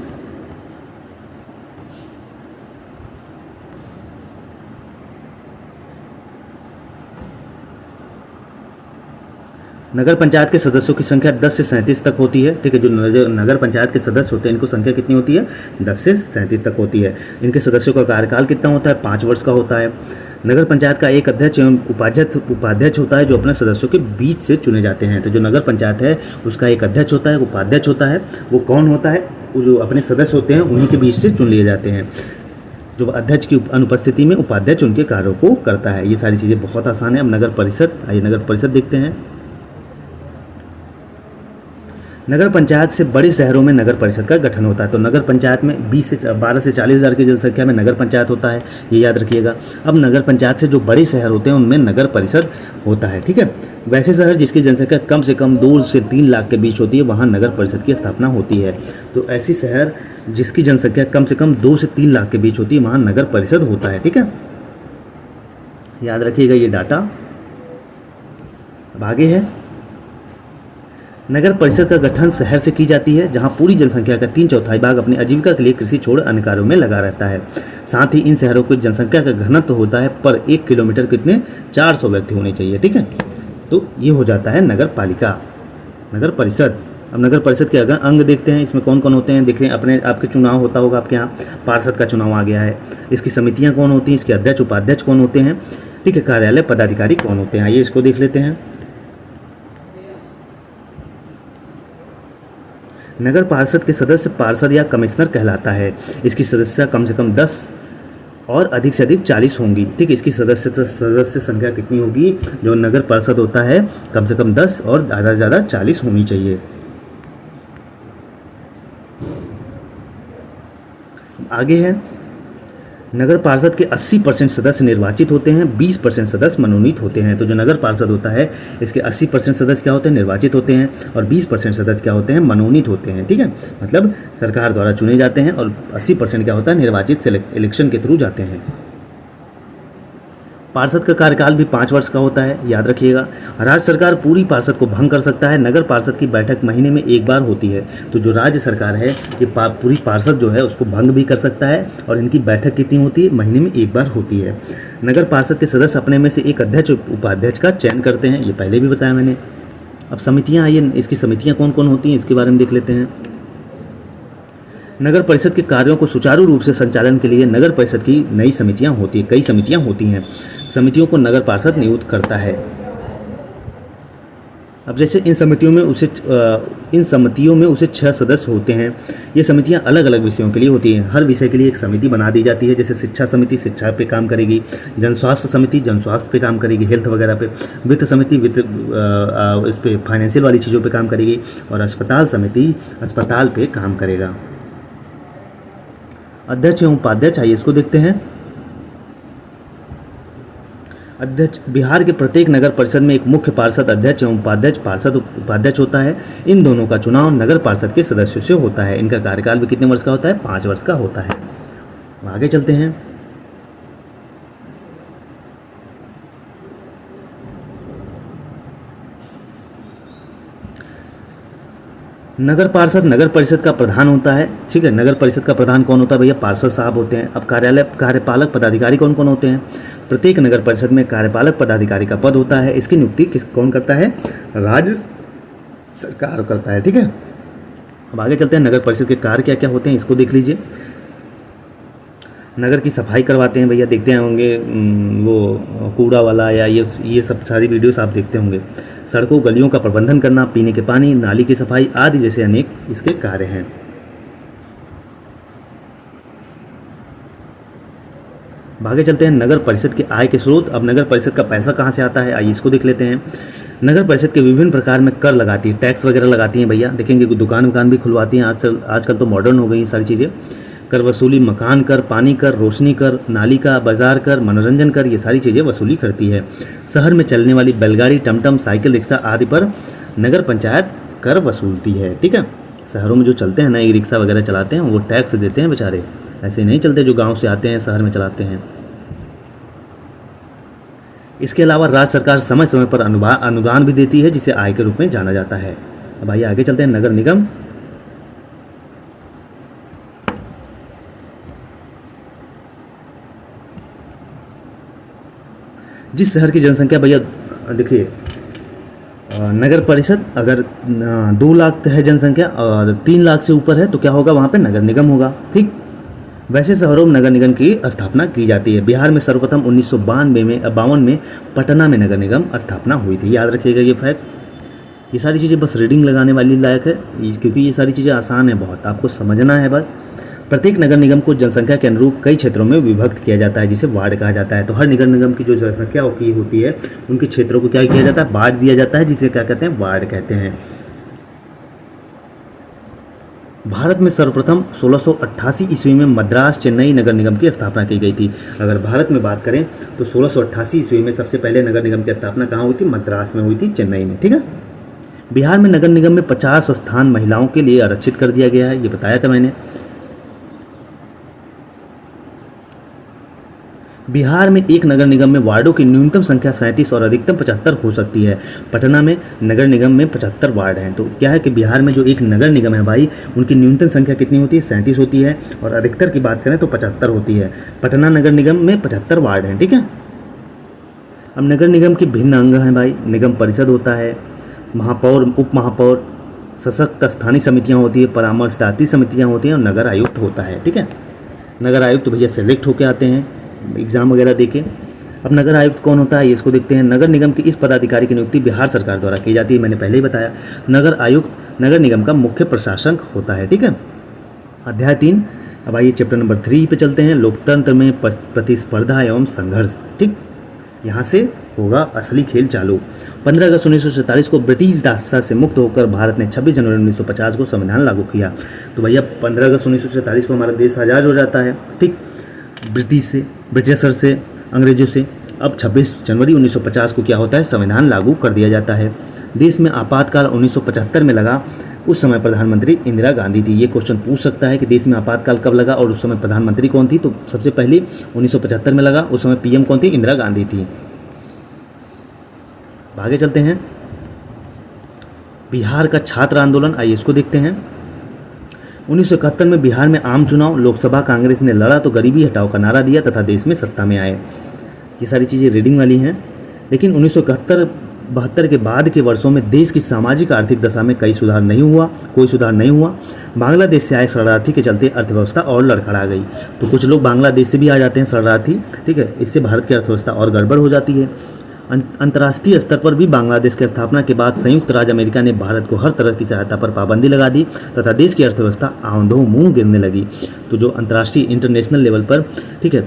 Speaker 1: नगर पंचायत के सदस्यों की संख्या 10 से 37 तक होती है, ठीक है। जो नगर पंचायत के सदस्य होते हैं इनको संख्या कितनी होती है, 10 से 37 तक होती है। इनके सदस्यों का कार्यकाल कितना होता है, 5 वर्ष का होता है। नगर पंचायत का एक अध्यक्ष एवं उपाध्यक्ष होता है जो अपने सदस्यों के बीच से चुने जाते हैं। तो जो नगर पंचायत है उसका एक अध्यक्ष होता है, उपाध्यक्ष होता है। वो कौन होता है, वो जो अपने सदस्य होते हैं उन्हीं के बीच से चुन लिए जाते हैं। जो अध्यक्ष की अनुपस्थिति में उपाध्यक्ष उनके कार्यों को करता है। ये सारी चीज़ें बहुत आसान है। अब नगर परिषद, आइए नगर परिषद देखते हैं। नगर पंचायत से बड़े शहरों में नगर परिषद का गठन होता है। तो नगर पंचायत में 12 से 40,000 की जनसंख्या में नगर पंचायत होता है, ये याद रखिएगा। अब नगर पंचायत से जो बड़े शहर होते हैं उनमें नगर परिषद होता है, ठीक है। वैसे शहर जिसकी जनसंख्या कम से कम 2 से 3 लाख के बीच होती है, वहाँ नगर परिषद की स्थापना होती है। तो ऐसी शहर जिसकी जनसंख्या कम से कम 2 से 3 लाख के बीच होती है, वहाँ नगर परिषद होता है, ठीक है, याद रखिएगा ये डाटा। अब आगे है। नगर परिषद का गठन शहर से की जाती है जहां पूरी जनसंख्या का 3/4 भाग अपनी आजीविका के लिए कृषि छोड़ अन्य कार्यों में लगा रहता है। साथ ही इन शहरों की जनसंख्या का घनत्व होता है पर 1 किलोमीटर कितने 400 व्यक्ति होने चाहिए, ठीक है। तो ये हो जाता है नगर पालिका, नगर परिषद। अब नगर परिषद के अंग देखते हैं, इसमें कौन कौन होते हैं। देख रहे हैं, आपके चुनाव होता होगा आपके यहाँ, पार्षद का चुनाव आ गया है। इसकी समितियाँ कौन होती हैं, इसके अध्यक्ष उपाध्यक्ष कौन होते हैं, ठीक है, कार्यालय पदाधिकारी कौन होते हैं, आइए इसको देख लेते हैं। नगर पार्षद के सदस्य पार्षद या कमिश्नर कहलाता है। इसकी सदस्यता कम से कम 10 और अधिक से अधिक 40 होंगी, ठीक है। इसकी सदस्य संख्या कितनी होगी, जो नगर पार्षद होता है कम से कम 10 और ज़्यादा से ज़्यादा 40 होनी चाहिए। आगे है। नगर पार्षद के 80% सदस्य निर्वाचित होते हैं, 20% सदस्य मनोनीत होते हैं। तो जो नगर पार्षद होता है इसके 80% सदस्य क्या होते हैं, निर्वाचित होते हैं, और 20% सदस्य क्या होते हैं, मनोनीत होते हैं, ठीक है। मतलब सरकार द्वारा चुने जाते हैं, और 80% क्या होता है, निर्वाचित इलेक्शन के थ्रू जाते हैं। पार्षद का कार्यकाल भी 5 वर्ष का होता है, याद रखिएगा। राज्य सरकार पूरी पार्षद को भंग कर सकता है। नगर पार्षद की बैठक महीने में 1 बार होती है। तो जो राज्य सरकार है ये पूरी पार्षद जो है उसको भंग भी कर सकता है, और इनकी बैठक कितनी होती है, महीने में 1 बार होती है। नगर पार्षद के सदस्य अपने में से एक अध्यक्ष उपाध्यक्ष का चयन करते हैं, ये पहले भी बताया मैंने। अब समितियाँ, आइए इसकी समितियाँ कौन कौन होती हैं इसके बारे में देख लेते हैं। नगर परिषद के कार्यों को सुचारू रूप से संचालन के लिए नगर परिषद की नई समितियां होती हैं, कई समितियां होती हैं। समितियों को नगर पार्षद नियुक्त करता है। अब जैसे इन समितियों में उसे 6 सदस्य होते हैं। ये समितियां अलग अलग विषयों के लिए होती हैं। हर विषय के लिए एक समिति बना दी जाती है। जैसे शिक्षा समिति शिक्षा पे काम करेगी, जन स्वास्थ्य समिति जन स्वास्थ्य पे काम करेगी, हेल्थ वगैरह पे, वित्त समिति वित्त इस पे फाइनेंशियल वाली चीज़ों पे काम करेगी, और अस्पताल समिति अस्पताल पे काम करेगा। अध्यक्ष एवं उपाध्यक्ष, आइए इसको देखते हैं। अध्यक्ष, बिहार के प्रत्येक नगर परिषद में एक मुख्य पार्षद अध्यक्ष एवं पार्षद उपाध्यक्ष होता है। इन दोनों का चुनाव नगर पार्षद के सदस्यों से होता है। इनका कार्यकाल भी कितने वर्ष का होता है, 5 वर्ष का होता है। आगे चलते हैं। नगर पार्षद नगर परिषद का प्रधान होता है, ठीक है। नगर परिषद का प्रधान कौन होता है भैया? पार्षद साहब होते हैं। अब कार्यपालक पदाधिकारी कौन कौन होते हैं? प्रत्येक नगर परिषद में कार्यपालक पदाधिकारी का पद होता है। इसकी नियुक्ति कौन करता है? राज्य सरकार करता है, ठीक है। अब आगे चलते हैं, नगर परिषद के कार्य क्या क्या होते हैं इसको देख लीजिए। नगर की सफाई करवाते हैं भैया, देखते हैं होंगे वो कूड़ा वाला या ये सब सारी वीडियोस आप देखते होंगे। सड़कों गलियों का प्रबंधन करना, पीने के पानी, नाली की सफाई आदि जैसे अनेक इसके कार्य हैं। आगे चलते हैं, नगर परिषद के आय के स्रोत। अब नगर परिषद का पैसा कहाँ से आता है, आइए इसको देख लेते हैं। नगर परिषद के विभिन्न प्रकार में कर लगाती है, टैक्स वगैरह लगाती हैं भैया। देखेंगे दुकान भी खुलवाती हैं आजकल तो मॉडर्न हो गई सारी चीज़ें। कर वसूली, मकान कर, पानी कर, रोशनी कर, नाली का, बाजार कर, मनोरंजन कर, ये सारी चीज़ें वसूली करती है। शहर में चलने वाली बैलगाड़ी, टमटम, साइकिल, रिक्शा आदि पर नगर पंचायत कर वसूलती है, ठीक है। शहरों में जो चलते हैं ना, ई रिक्शा वगैरह चलाते हैं, वो टैक्स देते हैं बेचारे, ऐसे नहीं चलते जो गाँव से आते हैं शहर में चलाते हैं। इसके अलावा राज्य सरकार समय समय पर अनुदान भी देती है, जिसे आय के रूप में जाना जाता है। अब आइए आगे चलते हैं, नगर निगम। जिस शहर की जनसंख्या भैया देखिए, नगर परिषद अगर 2 लाख है जनसंख्या और 3 लाख से ऊपर है तो क्या होगा, वहाँ पे नगर निगम होगा, ठीक। वैसे शहरों में नगर निगम की स्थापना की जाती है। बिहार में सर्वप्रथम 1952 में पटना में नगर निगम स्थापना हुई थी, याद रखिएगा ये फैक्ट। ये सारी चीज़ें बस रीडिंग लगाने वाली लायक है, क्योंकि ये सारी चीज़ें आसान है बहुत, आपको समझना है बस। प्रत्येक नगर निगम को जनसंख्या के अनुरूप कई क्षेत्रों में विभक्त किया जाता है, जिसे वार्ड कहा जाता है। तो हर नगर निगम की जो जनसंख्या होती है उनके क्षेत्रों को क्या किया जाता है, वार्ड दिया जाता है, जिसे क्या कहते हैं, वार्ड कहते हैं। भारत में सर्वप्रथम 1688 ईस्वी में मद्रास चेन्नई नगर निगम की स्थापना की गई थी। अगर भारत में बात करें तो 1688 ईस्वी में सबसे पहले नगर निगम की स्थापना कहाँ हुई थी? मद्रास में हुई थी, चेन्नई में, ठीक है। बिहार में नगर निगम में 50 स्थान महिलाओं के लिए आरक्षित कर दिया गया है, ये बताया था मैंने। बिहार में एक नगर निगम में वार्डों की न्यूनतम संख्या 37 और अधिकतम 75 हो सकती है। पटना में नगर निगम में 75 वार्ड हैं। तो क्या है कि बिहार में जो एक नगर निगम है भाई, उनकी न्यूनतम संख्या कितनी होती है? 37 होती है, और अधिकतर की बात करें तो 75 होती है। पटना नगर निगम में 75 वार्ड हैं, ठीक है। अब नगर निगम के भिन्न अंग हैं भाई। निगम परिषद होता है, महापौर, उप महापौर, सशक्त स्थानीय समितियाँ होती है, परामर्शदात्री समितियाँ होती हैं, और नगर आयुक्त होता है, ठीक है। नगर आयुक्त तो भैया सेलेक्ट होकर आते हैं एग्ज़ाम वगैरह देके। अब नगर आयुक्त कौन होता है ये इसको देखते हैं। नगर निगम के इस पदाधिकारी की नियुक्ति बिहार सरकार द्वारा की जाती है, मैंने पहले ही बताया। नगर आयुक्त नगर निगम का मुख्य प्रशासक होता है, ठीक है। अध्याय 3। अब आइए चैप्टर नंबर 3 पे चलते हैं, लोकतंत्र में प्रतिस्पर्धा एवं संघर्ष, ठीक। यहाँ से होगा असली खेल चालू। 15 अगस्त 1947 को ब्रिटिश दासता से मुक्त होकर भारत ने 26 जनवरी 1950 को संविधान लागू किया। तो भैया 15 अगस्त 1947 को हमारा देश आज़ाद हो जाता है, ठीक, ब्रिटिशर से, अंग्रेजों से। अब 26 जनवरी 1950 को क्या होता है, संविधान लागू कर दिया जाता है। देश में आपातकाल 1975 में लगा, उस समय प्रधानमंत्री इंदिरा गांधी थी। ये क्वेश्चन पूछ सकता है कि देश में आपातकाल कब लगा और उस समय प्रधानमंत्री कौन थी। तो सबसे पहले 1975 में लगा, उस समय पीएम कौन थी, इंदिरा गांधी थी। आगे चलते हैं, बिहार का छात्र आंदोलन, आइए इसको देखते हैं। 1971 में बिहार में आम चुनाव, लोकसभा कांग्रेस ने लड़ा तो गरीबी हटाओ का नारा दिया तथा देश में सत्ता में आए। ये सारी चीज़ें रीडिंग वाली हैं। लेकिन 1971-72 के बाद के वर्षों में देश की सामाजिक आर्थिक दशा में कोई सुधार नहीं हुआ। बांग्लादेश से आए शरणार्थी के चलते अर्थव्यवस्था और लड़खड़ा गई। तो कुछ लोग बांग्लादेश से भी आ जाते हैं शरणार्थी, ठीक है। इससे भारत की अर्थव्यवस्था और गड़बड़ हो जाती है। अंतर्राष्ट्रीय स्तर पर भी बांग्लादेश की स्थापना के बाद संयुक्त राज्य अमेरिका ने भारत को हर तरह की सहायता पर पाबंदी लगा दी तथा देश की अर्थव्यवस्था आंधों मुंह गिरने लगी। तो जो अंतर्राष्ट्रीय इंटरनेशनल लेवल पर, ठीक है,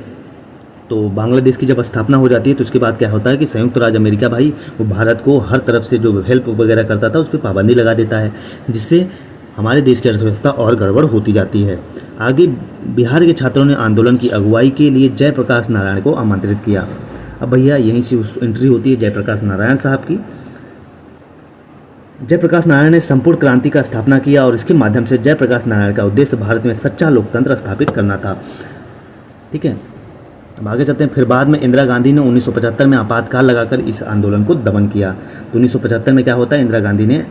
Speaker 1: तो बांग्लादेश की जब स्थापना हो जाती है तो उसके बाद क्या होता है कि संयुक्त राज्य अमेरिका भाई वो भारत को हर तरफ से जो हेल्प वगैरह करता था उस पर पाबंदी लगा देता है, जिससे हमारे देश की अर्थव्यवस्था और गड़बड़ होती जाती है। आगे बिहार के छात्रों ने आंदोलन की अगुवाई के लिए जयप्रकाश नारायण को आमंत्रित किया। अब भैया यहीं से एंट्री होती है जयप्रकाश नारायण साहब की। जयप्रकाश नारायण ने संपूर्ण क्रांति का स्थापना किया और इसके माध्यम से जयप्रकाश नारायण का उद्देश्य भारत में सच्चा लोकतंत्र स्थापित करना था, ठीक है। अब आगे चलते हैं। फिर बाद में इंदिरा गांधी ने 1975 में आपातकाल लगाकर इस आंदोलन को दमन किया। तो 1975 में क्या होता है, इंदिरा गांधी ने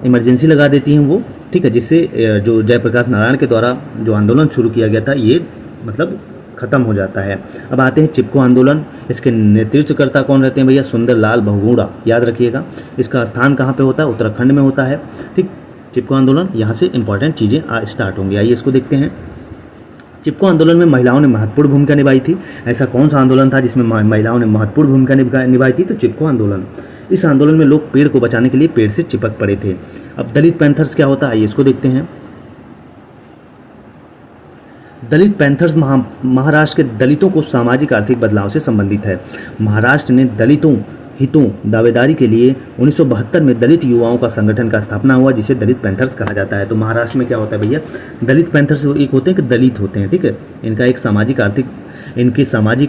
Speaker 1: इमरजेंसी लगा देती हैं वो, ठीक है, जिससे जो जयप्रकाश नारायण के द्वारा जो आंदोलन शुरू किया गया था ये मतलब ख़त्म हो जाता है। अब आते हैं चिपको आंदोलन। इसके नेतृत्वकर्ता कौन रहते हैं भैया? सुंदरलाल बहुगुणा, याद रखिएगा। इसका स्थान कहाँ पे होता है? उत्तराखंड में होता है, ठीक। चिपको आंदोलन, यहाँ से इंपॉर्टेंट चीज़ें स्टार्ट होंगी। आइए इसको देखते हैं। चिपको आंदोलन में महिलाओं ने महत्वपूर्ण भूमिका निभाई थी। ऐसा कौन सा आंदोलन था जिसमें महिलाओं ने महत्वपूर्ण भूमिका निभाई थी? तो चिपको आंदोलन। इस आंदोलन में लोग पेड़ को बचाने के लिए पेड़ से चिपक पड़े थे। अब दलित पैंथर्स क्या होता है, आइए इसको देखते हैं। दलित पैंथर्स महाराष्ट्र के दलितों को सामाजिक आर्थिक बदलाव से संबंधित है। महाराष्ट्र ने दलितों हितों दावेदारी के लिए 1972 में दलित युवाओं का संगठन का स्थापना हुआ, जिसे दलित पैंथर्स कहा जाता है। तो महाराष्ट्र में क्या होता है भैया? दलित पैंथर्स एक होते हैं कि दलित होते हैं, ठीक है। इनका एक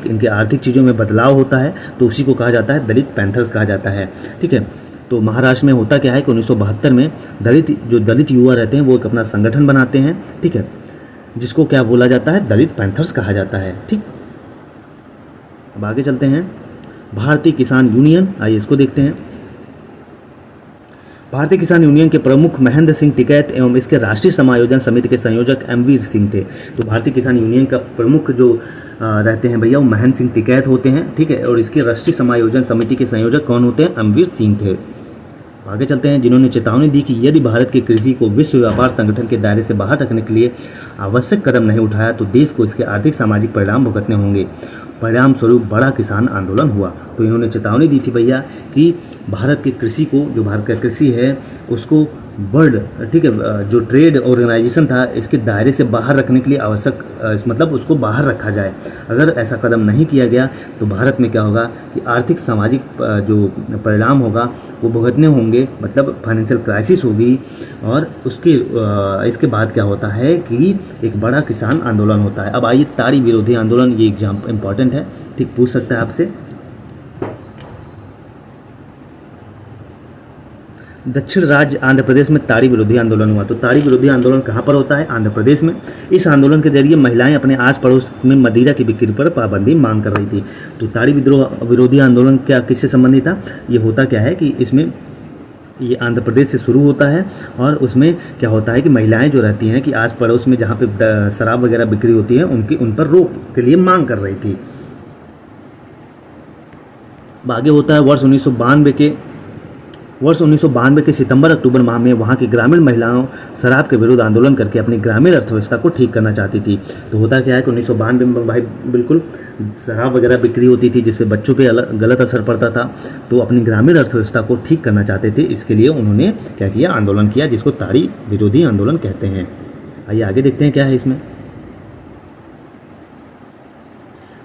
Speaker 1: इनके आर्थिक चीज़ों में बदलाव होता है, तो उसी को कहा जाता है दलित पैंथर्स कहा जाता है, ठीक है। तो महाराष्ट्र में होता क्या है कि 1972 में दलित युवा रहते हैं वो एक अपना संगठन बनाते हैं, ठीक है, जिसको क्या बोला जाता है? दलित पैंथर्स कहा जाता है, ठीक। अब आगे चलते हैं। भारतीय किसान यूनियन, आइए इसको देखते हैं। भारतीय किसान यूनियन के प्रमुख महेंद्र सिंह टिकैत एवं इसके राष्ट्रीय समायोजन समिति के संयोजक एमवीर सिंह थे। तो भारतीय किसान यूनियन का प्रमुख जो रहते हैं भैया वो महेंद्र सिंह टिकैत होते हैं, ठीक है। और इसके राष्ट्रीय समायोजन समिति के संयोजक कौन होते हैं? एमवीर सिंह थे। आगे चलते हैं। जिन्होंने चेतावनी दी कि यदि भारत की कृषि को विश्व व्यापार संगठन के दायरे से बाहर रखने के लिए आवश्यक कदम नहीं उठाया तो देश को इसके आर्थिक सामाजिक परिणाम भुगतने होंगे। परिणाम स्वरूप बड़ा किसान आंदोलन हुआ। तो इन्होंने चेतावनी दी थी भैया कि भारत के कृषि को, जो भारत का कृषि है उसको वर्ल्ड, ठीक है, जो ट्रेड ऑर्गेनाइजेशन था इसके दायरे से बाहर रखने के लिए आवश्यक मतलब उसको बाहर रखा जाए। अगर ऐसा कदम नहीं किया गया तो भारत में क्या होगा कि आर्थिक सामाजिक जो परिणाम होगा वो भुगतने होंगे, मतलब फाइनेंशियल क्राइसिस होगी। और इसके बाद क्या होता है कि एक बड़ा किसान आंदोलन होता है। अब आइए ताड़ी विरोधी आंदोलन, ये एग्जाम इंपॉर्टेंट है, ठीक, पूछ सकता है आपसे। दक्षिण राज्य आंध्र प्रदेश में ताड़ी विरोधी आंदोलन हुआ। तो ताड़ी विरोधी आंदोलन कहाँ पर होता है? आंध्र प्रदेश में। इस आंदोलन के जरिए महिलाएं अपने आस पड़ोस में मदिरा की बिक्री पर पाबंदी मांग कर रही थी। तो ताड़ी विरोधी आंदोलन क्या किससे संबंधित था? ये होता क्या है कि इसमें ये आंध्र प्रदेश से शुरू होता है और उसमें क्या होता है कि महिलाएं जो रहती हैं कि आस पड़ोस में जहाँ पे शराब वगैरह बिक्री होती है उन पर रोक के लिए मांग कर रही थी। आगे होता है वर्ष 1992 के सितंबर अक्टूबर माह में वहाँ की ग्रामीण महिलाओं शराब के विरुद्ध आंदोलन करके अपनी ग्रामीण अर्थव्यवस्था को ठीक करना चाहती थी। तो होता क्या है कि 1992 में भाई बिल्कुल शराब वगैरह बिक्री होती थी जिसपे बच्चों पे गलत असर पड़ता था। तो अपनी ग्रामीण अर्थव्यवस्था को ठीक करना चाहते थे, इसके लिए उन्होंने क्या किया? आंदोलन किया, जिसको ताड़ी विरोधी आंदोलन कहते हैं। आइए आगे देखते हैं क्या है इसमें।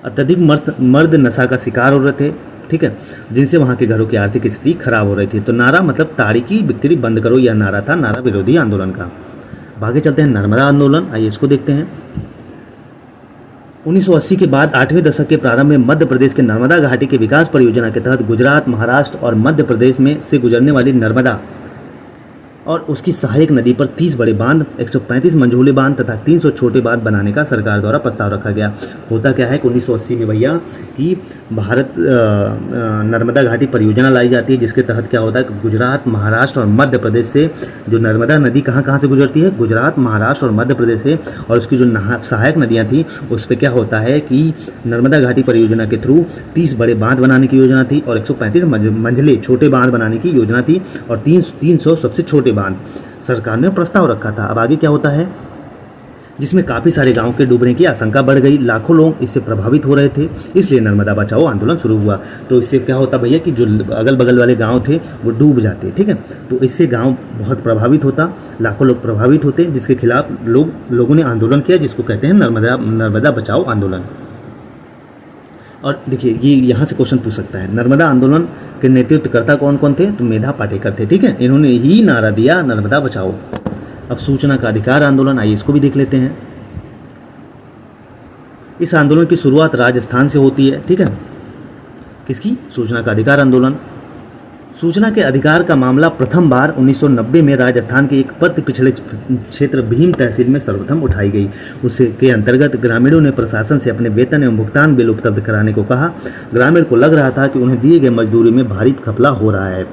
Speaker 1: अत्यधिक मर्द नशा का शिकार हो रहे थे, ठीक है, जिनसे वहाँ के घरों की आर्थिक स्थिति खराब हो रही थी। तो नारा मतलब ताड़ी की बिक्री बंद करो, यह नारा था नारा विरोधी आंदोलन का। आगे चलते हैं नर्मदा आंदोलन, आइए इसको देखते हैं। 1980 के बाद 8वें दशक के प्रारंभ में मध्य प्रदेश के नर्मदा घाटी के विकास परियोजना के तहत गुजरात, महाराष्ट्र और मध्य प्रदेश में से गुजरने वाली नर्मदा और उसकी सहायक नदी पर 30 बड़े बांध, 135 मंझोले बांध तथा 300 छोटे बांध बनाने का सरकार द्वारा प्रस्ताव रखा गया। होता क्या है कि 1980 में भैया कि भारत नर्मदा घाटी परियोजना लाई जाती है, जिसके तहत क्या होता है कि गुजरात, महाराष्ट्र और मध्य प्रदेश से जो नर्मदा नदी कहाँ से गुजरती है? गुजरात, महाराष्ट्र और मध्य प्रदेश से। और उसकी जो सहायक नदियाँ थी उस पर क्या होता है कि नर्मदा घाटी परियोजना के थ्रू 30 बड़े बांध बनाने की योजना थी और 135 मंझले छोटे बांध बनाने की योजना थी और 300 सबसे छोटे बांध सरकार ने प्रस्ताव रखा था। अब आगे क्या होता है, जिसमें काफ़ी सारे गांव के डूबने की आशंका बढ़ गई। लाखों लोग इससे प्रभावित हो रहे थे, इसलिए नर्मदा बचाओ आंदोलन शुरू हुआ। तो इससे क्या होता भैया कि जो अगल बगल वाले गांव थे वो डूब जाते, ठीक है। तो इससे गांव बहुत प्रभावित होता, लाखों लोग प्रभावित होते, जिसके खिलाफ लोगों ने आंदोलन किया, जिसको कहते हैं नर्मदा बचाओ आंदोलन। और देखिए ये यहाँ से क्वेश्चन पूछ सकता है, नर्मदा आंदोलन के नेतृत्वकर्ता कौन कौन थे? तो मेधा पाटेकर थे, ठीक है। इन्होंने ही नारा दिया नर्मदा बचाओ। अब सूचना का अधिकार आंदोलन, आइए इसको भी देख लेते हैं। इस आंदोलन की शुरुआत राजस्थान से होती है, ठीक है। किसकी? सूचना का अधिकार आंदोलन। सूचना के अधिकार का मामला प्रथम बार 1990 में राजस्थान के एक पद पिछड़े क्षेत्र भीम तहसील में सर्वप्रथम उठाई गई। उसके अंतर्गत ग्रामीणों ने प्रशासन से अपने वेतन एवं भुगतान बिल उपलब्ध कराने को कहा। ग्रामीण को लग रहा था कि उन्हें दिए गए मजदूरी में भारी घपला हो रहा है।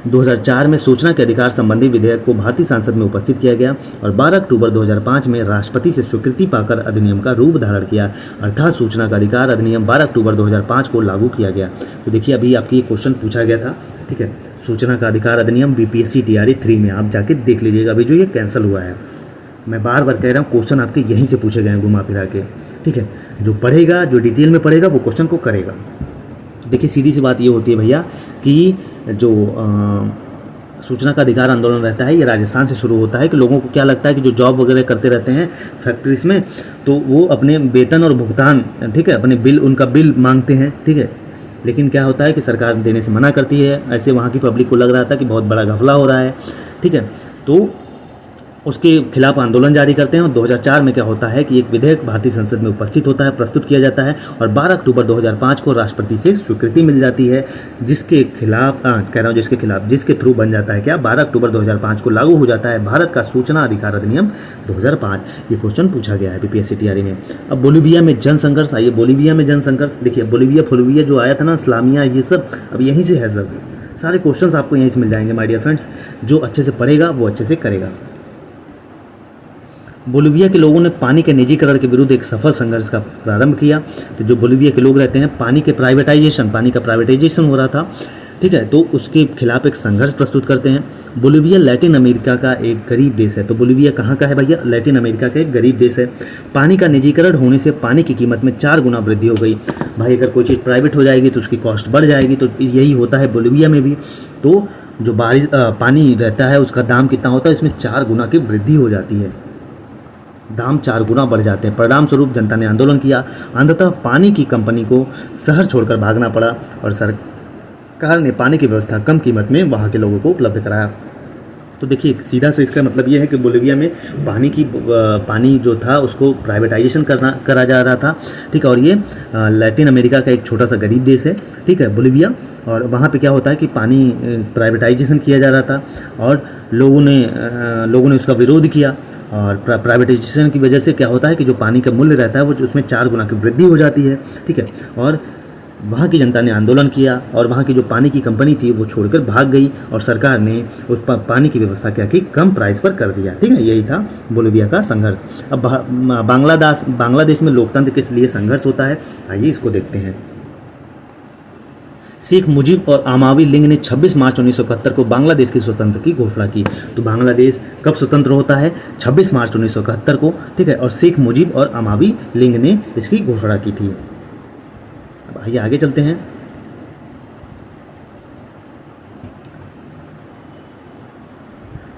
Speaker 1: 2004 में सूचना के अधिकार संबंधी विधेयक को भारतीय संसद में उपस्थित किया गया और 12 अक्टूबर 2005 में राष्ट्रपति से स्वीकृति पाकर अधिनियम का रूप धारण किया, अर्थात सूचना का अधिकार अधिनियम 12 अक्टूबर 2005 को लागू किया गया। तो देखिए अभी आपकी ये क्वेश्चन पूछा गया था, ठीक है, सूचना का अधिकार अधिनियम बीपीएससी टीआरई 3 में आप जाके देख लीजिएगा। अभी जो ये कैंसिल हुआ है, मैं बार बार कह रहा हूँ क्वेश्चन आपके यहीं से पूछे गए हैं घुमा फिरा के, ठीक है। जो पढ़ेगा, जो डिटेल में पढ़ेगा वो क्वेश्चन को करेगा। देखिए सीधी सी बात ये होती है भैया कि जो सूचना का अधिकार आंदोलन रहता है ये राजस्थान से शुरू होता है कि लोगों को क्या लगता है कि जो जॉब वगैरह करते रहते हैं फैक्ट्रीज में, तो वो अपने वेतन और भुगतान, ठीक है, अपने बिल, उनका बिल मांगते हैं, ठीक है, लेकिन क्या होता है कि सरकार देने से मना करती है। ऐसे वहाँ की पब्लिक को लग रहा था कि बहुत बड़ा घपला हो रहा है, ठीक है, तो उसके खिलाफ आंदोलन जारी करते हैं। और 2004 में क्या होता है कि एक विधेयक भारतीय संसद में उपस्थित होता है, प्रस्तुत किया जाता है और 12 अक्टूबर 2005 को राष्ट्रपति से स्वीकृति मिल जाती है, जिसके खिलाफ जिसके थ्रू बन जाता है क्या, 12 अक्टूबर 2005 को लागू हो जाता है भारत का सूचना अधिकार अधिनियम 2005। ये क्वेश्चन पूछा गया है बीपीएससी टीआरई में। अब बोलीविया में जनसंघर्ष, आइए बोलीविया में जनसंघर्ष। देखिए बोलीविया जो आया था ना, इस्लामिया, ये सब अब यहीं से है, सब सारे क्वेश्चन आपको यहीं से मिल जाएंगे माय डियर फ्रेंड्स। जो अच्छे से पढ़ेगा वो अच्छे से करेगा। बोलीविया के लोगों ने पानी के निजीकरण के विरुद्ध एक सफल संघर्ष का प्रारंभ किया। तो जो बोलीविया के लोग रहते हैं, पानी का प्राइवेटाइजेशन हो रहा था, ठीक है, तो उसके खिलाफ एक संघर्ष प्रस्तुत करते हैं। बोलीविया लैटिन अमेरिका का एक गरीब देश है। तो बोलीविया कहाँ का है भैया? लैटिन अमेरिका का एक गरीब देश है। पानी का निजीकरण होने से पानी की कीमत में 4 गुना वृद्धि हो गई। भाई अगर कोई चीज़ प्राइवेट हो जाएगी तो उसकी कॉस्ट बढ़ जाएगी, तो यही होता है बोलीविया में भी। तो जो पानी रहता है उसका दाम कितना होता है, इसमें 4 गुना की वृद्धि हो जाती है, दाम 4 गुना बढ़ जाते हैं। परिणाम स्वरूप जनता ने आंदोलन किया। अंततः पानी की कंपनी को शहर छोड़कर भागना पड़ा और सरकार ने पानी की व्यवस्था कम कीमत में वहाँ के लोगों को उपलब्ध कराया। तो देखिए सीधा से इसका मतलब ये है कि बोलीविया में पानी जो था उसको प्राइवेटाइजेशन करा जा रहा था, ठीक है, और ये लैटिन अमेरिका का एक छोटा सा गरीब देश है, ठीक है, बोलीविया। और वहाँ पे क्या होता है कि पानी प्राइवेटाइजेशन किया जा रहा था और लोगों ने उसका विरोध किया। और प्राइवेटाइजेशन की वजह से क्या होता है कि जो पानी का मूल्य रहता है वो उसमें 4 गुना की वृद्धि हो जाती है, ठीक है। और वहाँ की जनता ने आंदोलन किया और वहाँ की जो पानी की कंपनी थी वो छोड़कर भाग गई और सरकार ने उस पानी की व्यवस्था क्या की, कम प्राइस पर कर दिया, ठीक है। यही था बोलीविया का संघर्ष। अब बांग्लादेश में लोकतंत्र के लिए संघर्ष होता है, आइए इसको देखते हैं। शेख मुजीब और अमावी लीग ने 26 मार्च 1971 को बांग्लादेश की स्वतंत्र की घोषणा की। तो बांग्लादेश कब स्वतंत्र होता है? 26 मार्च 1971 को, ठीक है, और शेख मुजीब और अमावी लीग ने इसकी घोषणा की थी। अब आइए आगे चलते हैं।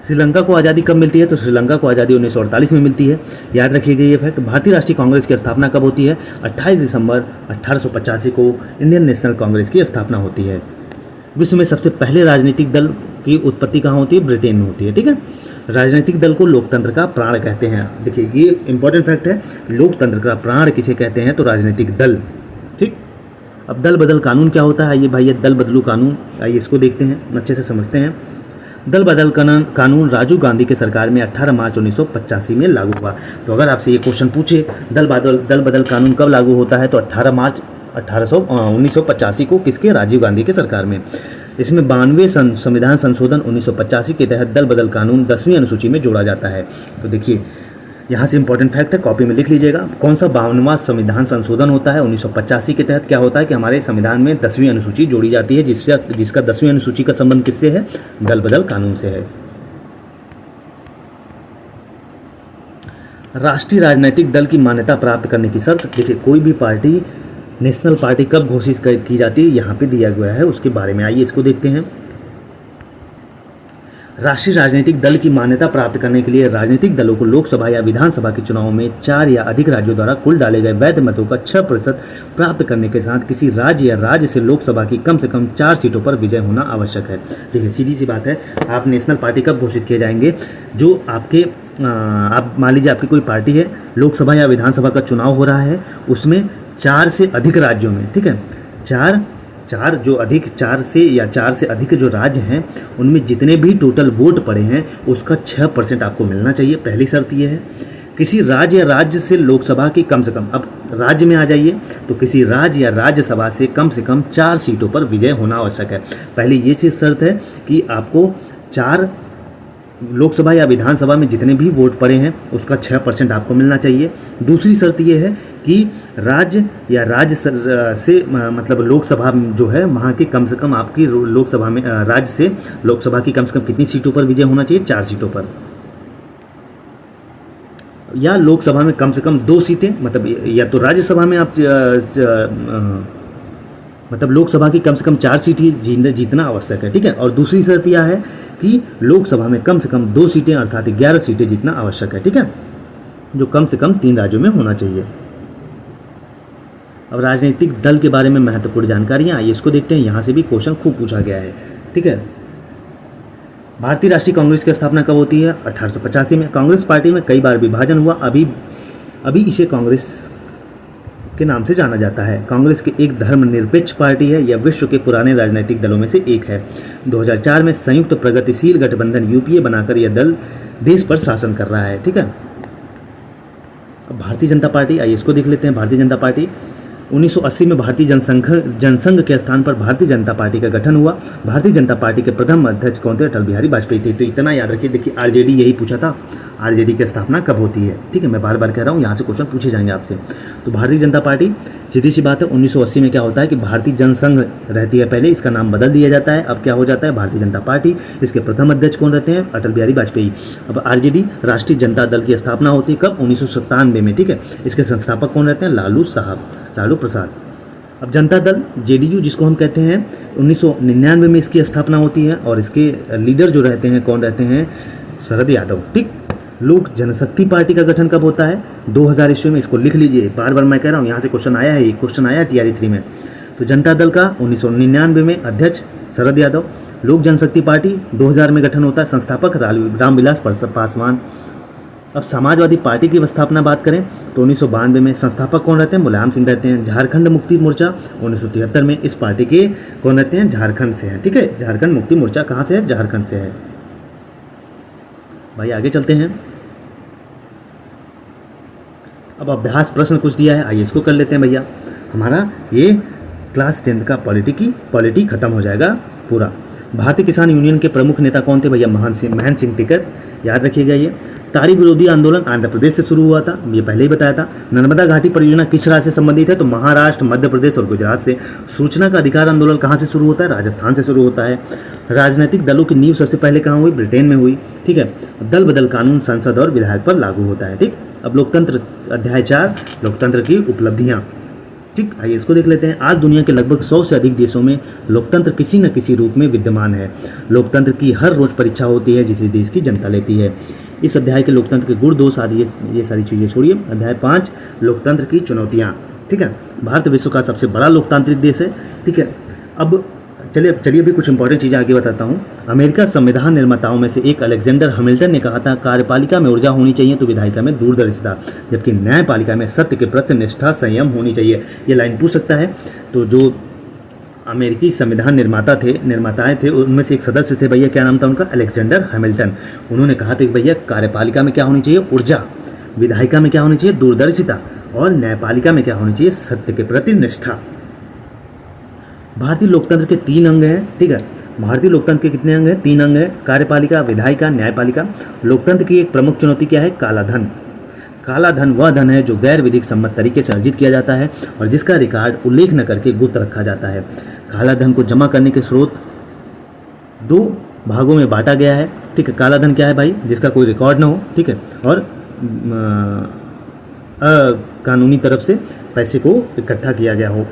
Speaker 1: श्रीलंका को आज़ादी कब मिलती है? तो श्रीलंका को आज़ादी 1948 में मिलती है। याद रखिएगा ये फैक्ट। भारतीय राष्ट्रीय कांग्रेस की स्थापना कब होती है? 28 दिसंबर 1885 को इंडियन नेशनल कांग्रेस की स्थापना होती है। विश्व में सबसे पहले राजनीतिक दल की उत्पत्ति कहाँ होती है? ब्रिटेन में होती है, ठीक है। राजनीतिक दल को लोकतंत्र का प्राण कहते हैं। देखिए ये इंपॉर्टेंट फैक्ट है, लोकतंत्र का प्राण किसे कहते हैं? तो राजनीतिक दल, ठीक। अब दल बदल कानून क्या होता है? ये भाई दल बदलू कानून, आइए इसको देखते हैं, अच्छे से समझते हैं। दल बदल कानून राजीव गांधी की सरकार में 18 मार्च 1985 में लागू हुआ। तो अगर आपसे ये क्वेश्चन पूछे दल बदल कानून कब लागू होता है, तो 18 मार्च 1985 को किसके? राजीव गांधी के सरकार में। इसमें 92वें संविधान संशोधन 1985 के तहत दल बदल कानून 10वीं अनुसूची में जोड़ा जाता है। तो देखिए यहाँ से इंपॉर्टेंट फैक्ट है, कॉपी में लिख लीजिएगा। कौन सा 52वां संविधान संशोधन होता है? 1985 के तहत क्या होता है कि हमारे संविधान में 10वीं अनुसूची जोड़ी जाती है, जिसका 10वीं अनुसूची का संबंध किससे है? दल बदल कानून से है। राष्ट्रीय राजनीतिक दल की मान्यता प्राप्त करने की शर्त। देखिए कोई भी पार्टी नेशनल पार्टी कब घोषित की जाती है, यहाँ पे दिया गया है, उसके बारे में आइए इसको देखते हैं। राष्ट्रीय राजनीतिक दल की मान्यता प्राप्त करने के लिए राजनीतिक दलों को लोकसभा या विधानसभा के चुनाव में 4 या अधिक राज्यों द्वारा कुल डाले गए वैध मतों का 6% प्राप्त करने के साथ किसी राज्य या राज्य से लोकसभा की कम से कम 4 सीटों पर विजय होना आवश्यक है। देखिए सीधी सी बात है, आप नेशनल पार्टी कब घोषित किए जाएंगे? जो आप मान लीजिए आपकी कोई पार्टी है, लोकसभा या विधानसभा का चुनाव हो रहा है, उसमें 4 से अधिक राज्यों में, ठीक है, 4 से अधिक जो राज्य हैं उनमें जितने भी टोटल वोट पड़े हैं उसका 6% आपको मिलना चाहिए, पहली शर्त ये है। किसी राज्य या राज्य से लोकसभा की कम से कम, अब राज्य में आ जाइए, तो किसी राज्य या राज्यसभा से कम 4 सीटों पर विजय होना आवश्यक है। पहले ये चीज़ शर्त है कि आपको 4 लोकसभा या विधानसभा में जितने भी वोट पड़े हैं उसका 6% आपको मिलना चाहिए। दूसरी शर्त ये है कि राज्य या राज्य से मतलब लोकसभा जो है वहाँ की कम से कम आपकी लोकसभा में राज्य से लोकसभा की कम से कम कितनी सीटों पर विजय होना चाहिए, 4 सीटों पर, या लोकसभा में कम से कम 2 सीटें, मतलब या तो राज्यसभा में आप मतलब लोकसभा की कम से कम 4 सीट ही जीतना आवश्यक है, ठीक है। और दूसरी शर्त यह है कि लोकसभा में कम से कम 2 सीटें अर्थात 11 सीटें जीतना आवश्यक है, ठीक है, जो कम से कम 3 राज्यों में होना चाहिए। अब राजनीतिक दल के बारे में महत्वपूर्ण जानकारियाँ आइए इसको देखते हैं, यहाँ से भी क्वेश्चन खूब पूछा गया है, ठीक है। भारतीय राष्ट्रीय कांग्रेस की स्थापना कब होती है? 1885 में। कांग्रेस पार्टी में कई बार विभाजन हुआ, अभी इसे कांग्रेस के नाम से जाना जाता है। कांग्रेस की एक धर्मनिरपेक्ष पार्टी है, यह विश्व के पुराने राजनीतिक दलों में से एक है। 2004 में संयुक्त प्रगतिशील गठबंधन यूपीए बनाकर यह दल देश पर शासन कर रहा है, ठीक है। अब भारतीय जनता पार्टी, आइए इसको देख लेते हैं। भारतीय जनता पार्टी 1980 में भारतीय जनसंघ के स्थान पर भारतीय जनता पार्टी का गठन हुआ। भारतीय जनता पार्टी के प्रथम अध्यक्ष कौन थे? अटल बिहारी वाजपेयी थे। तो इतना याद रखिए, देखिए आरजेडी यही पूछा था, आरजेडी की स्थापना कब होती है, ठीक है। मैं बार बार कह रहा हूँ, यहाँ से क्वेश्चन पूछे जाएंगे आपसे। तो भारतीय जनता पार्टी, सीधी सी बात है, 1980 में क्या होता है कि भारतीय जनसंघ रहती है पहले, इसका नाम बदल दिया जाता है, अब क्या हो जाता है भारतीय जनता पार्टी। इसके प्रथम अध्यक्ष कौन रहते हैं? अटल बिहारी वाजपेयी। अब आरजेडी राष्ट्रीय जनता दल की स्थापना होती है कब? 1997 में, ठीक है। इसके संस्थापक कौन रहते हैं? लालू प्रसाद। अब जनता दल जेडीयू जिसको हम कहते हैं, 1999 में इसकी स्थापना होती है और इसके लीडर जो रहते हैं कौन रहते हैं? शरद यादव, ठीक। लोक जनशक्ति पार्टी का गठन कब होता है? 2000 ईस्वी में। इसको लिख लीजिए, बार बार मैं कह रहा हूँ, यहाँ से क्वेश्चन आया है, एक क्वेश्चन आया TRE 3 में। तो जनता दल का 1999 में अध्यक्ष शरद यादव। लोक जनशक्ति पार्टी 2000 में गठन होता है, संस्थापक रामविलास पासवान। अब समाजवादी पार्टी की स्थापना बात करें तो 1992 में, संस्थापक कौन रहते हैं? मुलायम सिंह रहते हैं। झारखंड मुक्ति मोर्चा 1973 में, इस पार्टी के कौन रहते हैं? झारखंड से हैं, ठीक है। झारखंड मुक्ति मोर्चा कहाँ से है? झारखंड से है। भाई आगे चलते हैं। अब अभ्यास प्रश्न कुछ दिया है, आइए इसको कर लेते हैं भैया। हमारा ये क्लास 10 का पॉलिटी खत्म हो जाएगा पूरा। भारतीय किसान यूनियन के प्रमुख नेता कौन थे भैया? महन सिंह टिकैत, याद रखिएगा ये। तारी विरोधी आंदोलन आंध्र प्रदेश से शुरू हुआ था, ये पहले ही बताया था। नर्मदा घाटी परियोजना किस राज्य से संबंधित है? तो महाराष्ट्र, मध्य प्रदेश और गुजरात से। सूचना का अधिकार आंदोलन कहाँ से शुरू होता है? राजस्थान से शुरू होता है। राजनीतिक दलों की नींव सबसे पहले कहाँ हुई? ब्रिटेन में हुई, ठीक है। दल बदल कानून संसद और विधायक पर लागू होता है, ठीक। अब लोकतंत्र, अध्याय 4, लोकतंत्र की उपलब्धियाँ, ठीक। आइए इसको देख लेते हैं। आज दुनिया के लगभग 100 से अधिक देशों में लोकतंत्र किसी न किसी रूप में विद्यमान है। लोकतंत्र की हर रोज परीक्षा होती है जिसे देश की जनता लेती है। इस अध्याय के लोकतंत्र के गुण, दोष आदि ये सारी चीज़ें छोड़िए। अध्याय 5, लोकतंत्र की चुनौतियाँ, ठीक है। भारत विश्व का सबसे बड़ा लोकतांत्रिक देश है, ठीक है। अब चलिए अभी कुछ इंपॉर्टेंट चीज़ें आगे बताता हूँ। अमेरिका संविधान निर्माताओं में से एक अलेक्जेंडर हैमिल्टन ने कहा था, कार्यपालिका में ऊर्जा होनी चाहिए तो विधायिका में दूरदर्शिता, जबकि न्यायपालिका में सत्य के प्रति निष्ठा, संयम होनी चाहिए। ये लाइन पूछ सकता है। तो जो अमेरिकी संविधान निर्माताएं थे उनमें से एक सदस्य थे भैया, क्या नाम था उनका? Alexander Hamilton. उन्होंने कहा था कि भैया कार्यपालिका में क्या होनी चाहिए? ऊर्जा, विधायिका में क्या होनी चाहिए? दूरदर्शिता, और न्यायपालिका में क्या होनी चाहिए? सत्य के प्रति निष्ठा। भारतीय लोकतंत्र के 3 अंग हैं, ठीक है। भारतीय लोकतंत्र के कितने अंग हैं? 3 अंग हैं, कार्यपालिका, विधायिका, न्यायपालिका। लोकतंत्र की एक प्रमुख चुनौती क्या है? काला धन। काला धन वह धन है जो गैर विधिक सम्मत तरीके से अर्जित किया जाता है और जिसका रिकॉर्ड उल्लेख न करके गुप्त रखा जाता है। काला धन को जमा करने के स्रोत 2 भागों में बांटा गया है, ठीक है। काला धन क्या है भाई? जिसका कोई रिकॉर्ड ना हो, ठीक है, और कानूनी तरफ से पैसे को इकट्ठा किया गया हो।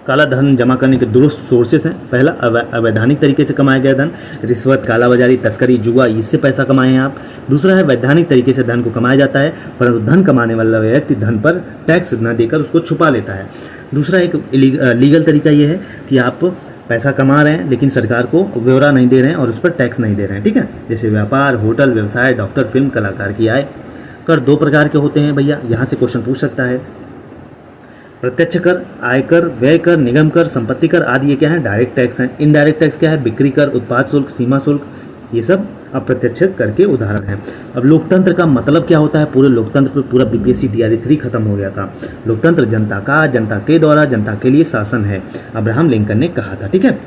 Speaker 1: काला धन जमा करने के 2 सोर्सेस हैं। पहला अवैधानिक तरीके से कमाया गया धन, रिश्वत, कालाबाजारी, तस्करी, जुआ, इससे पैसा कमाए हैं आप। दूसरा है वैधानिक तरीके से धन को कमाया जाता है, परंतु धन कमाने वाला व्यक्ति धन पर टैक्स न देकर उसको छुपा लेता है। दूसरा एक लीगल तरीका ये है कि आप पैसा कमा रहे हैं लेकिन सरकार को ब्यौरा नहीं दे रहे हैं और उस पर टैक्स नहीं दे रहे हैं, ठीक है। जैसे व्यापार, होटल व्यवसाय, डॉक्टर, फिल्म कलाकार की आय। कर 2 प्रकार के होते हैं भैया, यहाँ से क्वेश्चन पूछ सकता है। प्रत्यक्ष कर, आयकर, व्यय कर, निगम कर, संपत्ति कर आदि ये क्या है? डायरेक्ट टैक्स हैं। इनडायरेक्ट टैक्स क्या है? बिक्री कर, उत्पाद शुल्क, सीमा शुल्क, ये सब अप्रत्यक्ष कर के उदाहरण है। अब लोकतंत्र का मतलब क्या होता है? पूरे लोकतंत्र पर पूरा बीपीएससी टीआरई 3 खत्म हो गया था। लोकतंत्र जनता का, जनता के द्वारा, जनता के लिए शासन है, अब्राहम लिंकन ने कहा था। ठीक है,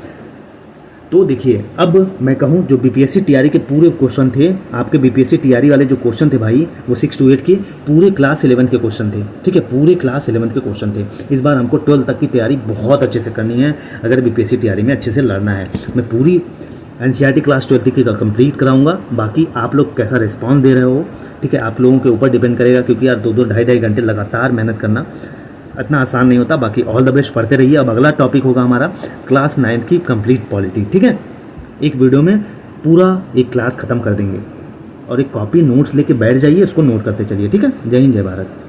Speaker 1: तो देखिए अब मैं कहूँ जो बीपीएससी टीआरई के पूरे क्वेश्चन थे, आपके बीपीएससी टीआरई वाले जो क्वेश्चन थे भाई, वो 6 to 8 के पूरे क्लास 11 के क्वेश्चन थे। ठीक है, पूरे क्लास 11 के क्वेश्चन थे। इस बार हमको 12 तक की तैयारी बहुत अच्छे से करनी है अगर बीपीएससी टीआरई में अच्छे से लड़ना है। मैं पूरी एनसीईआरटी क्लास 12 की कंप्लीट कराऊंगा। बाकी आप लोग कैसा रिस्पॉन्स दे रहे हो, ठीक है, आप लोगों के ऊपर डिपेंड करेगा, क्योंकि यार 2-2 ढाई घंटे लगातार मेहनत करना इतना आसान नहीं होता। बाकी ऑल द बेस्ट, पढ़ते रहिए। अब अगला टॉपिक होगा हमारा क्लास 9 की कंप्लीट पॉलिटी। ठीक है, एक वीडियो में पूरा एक क्लास ख़त्म कर देंगे और एक कॉपी नोट्स लेके बैठ जाइए, उसको नोट करते चलिए। ठीक है, जय हिंद, जय भारत।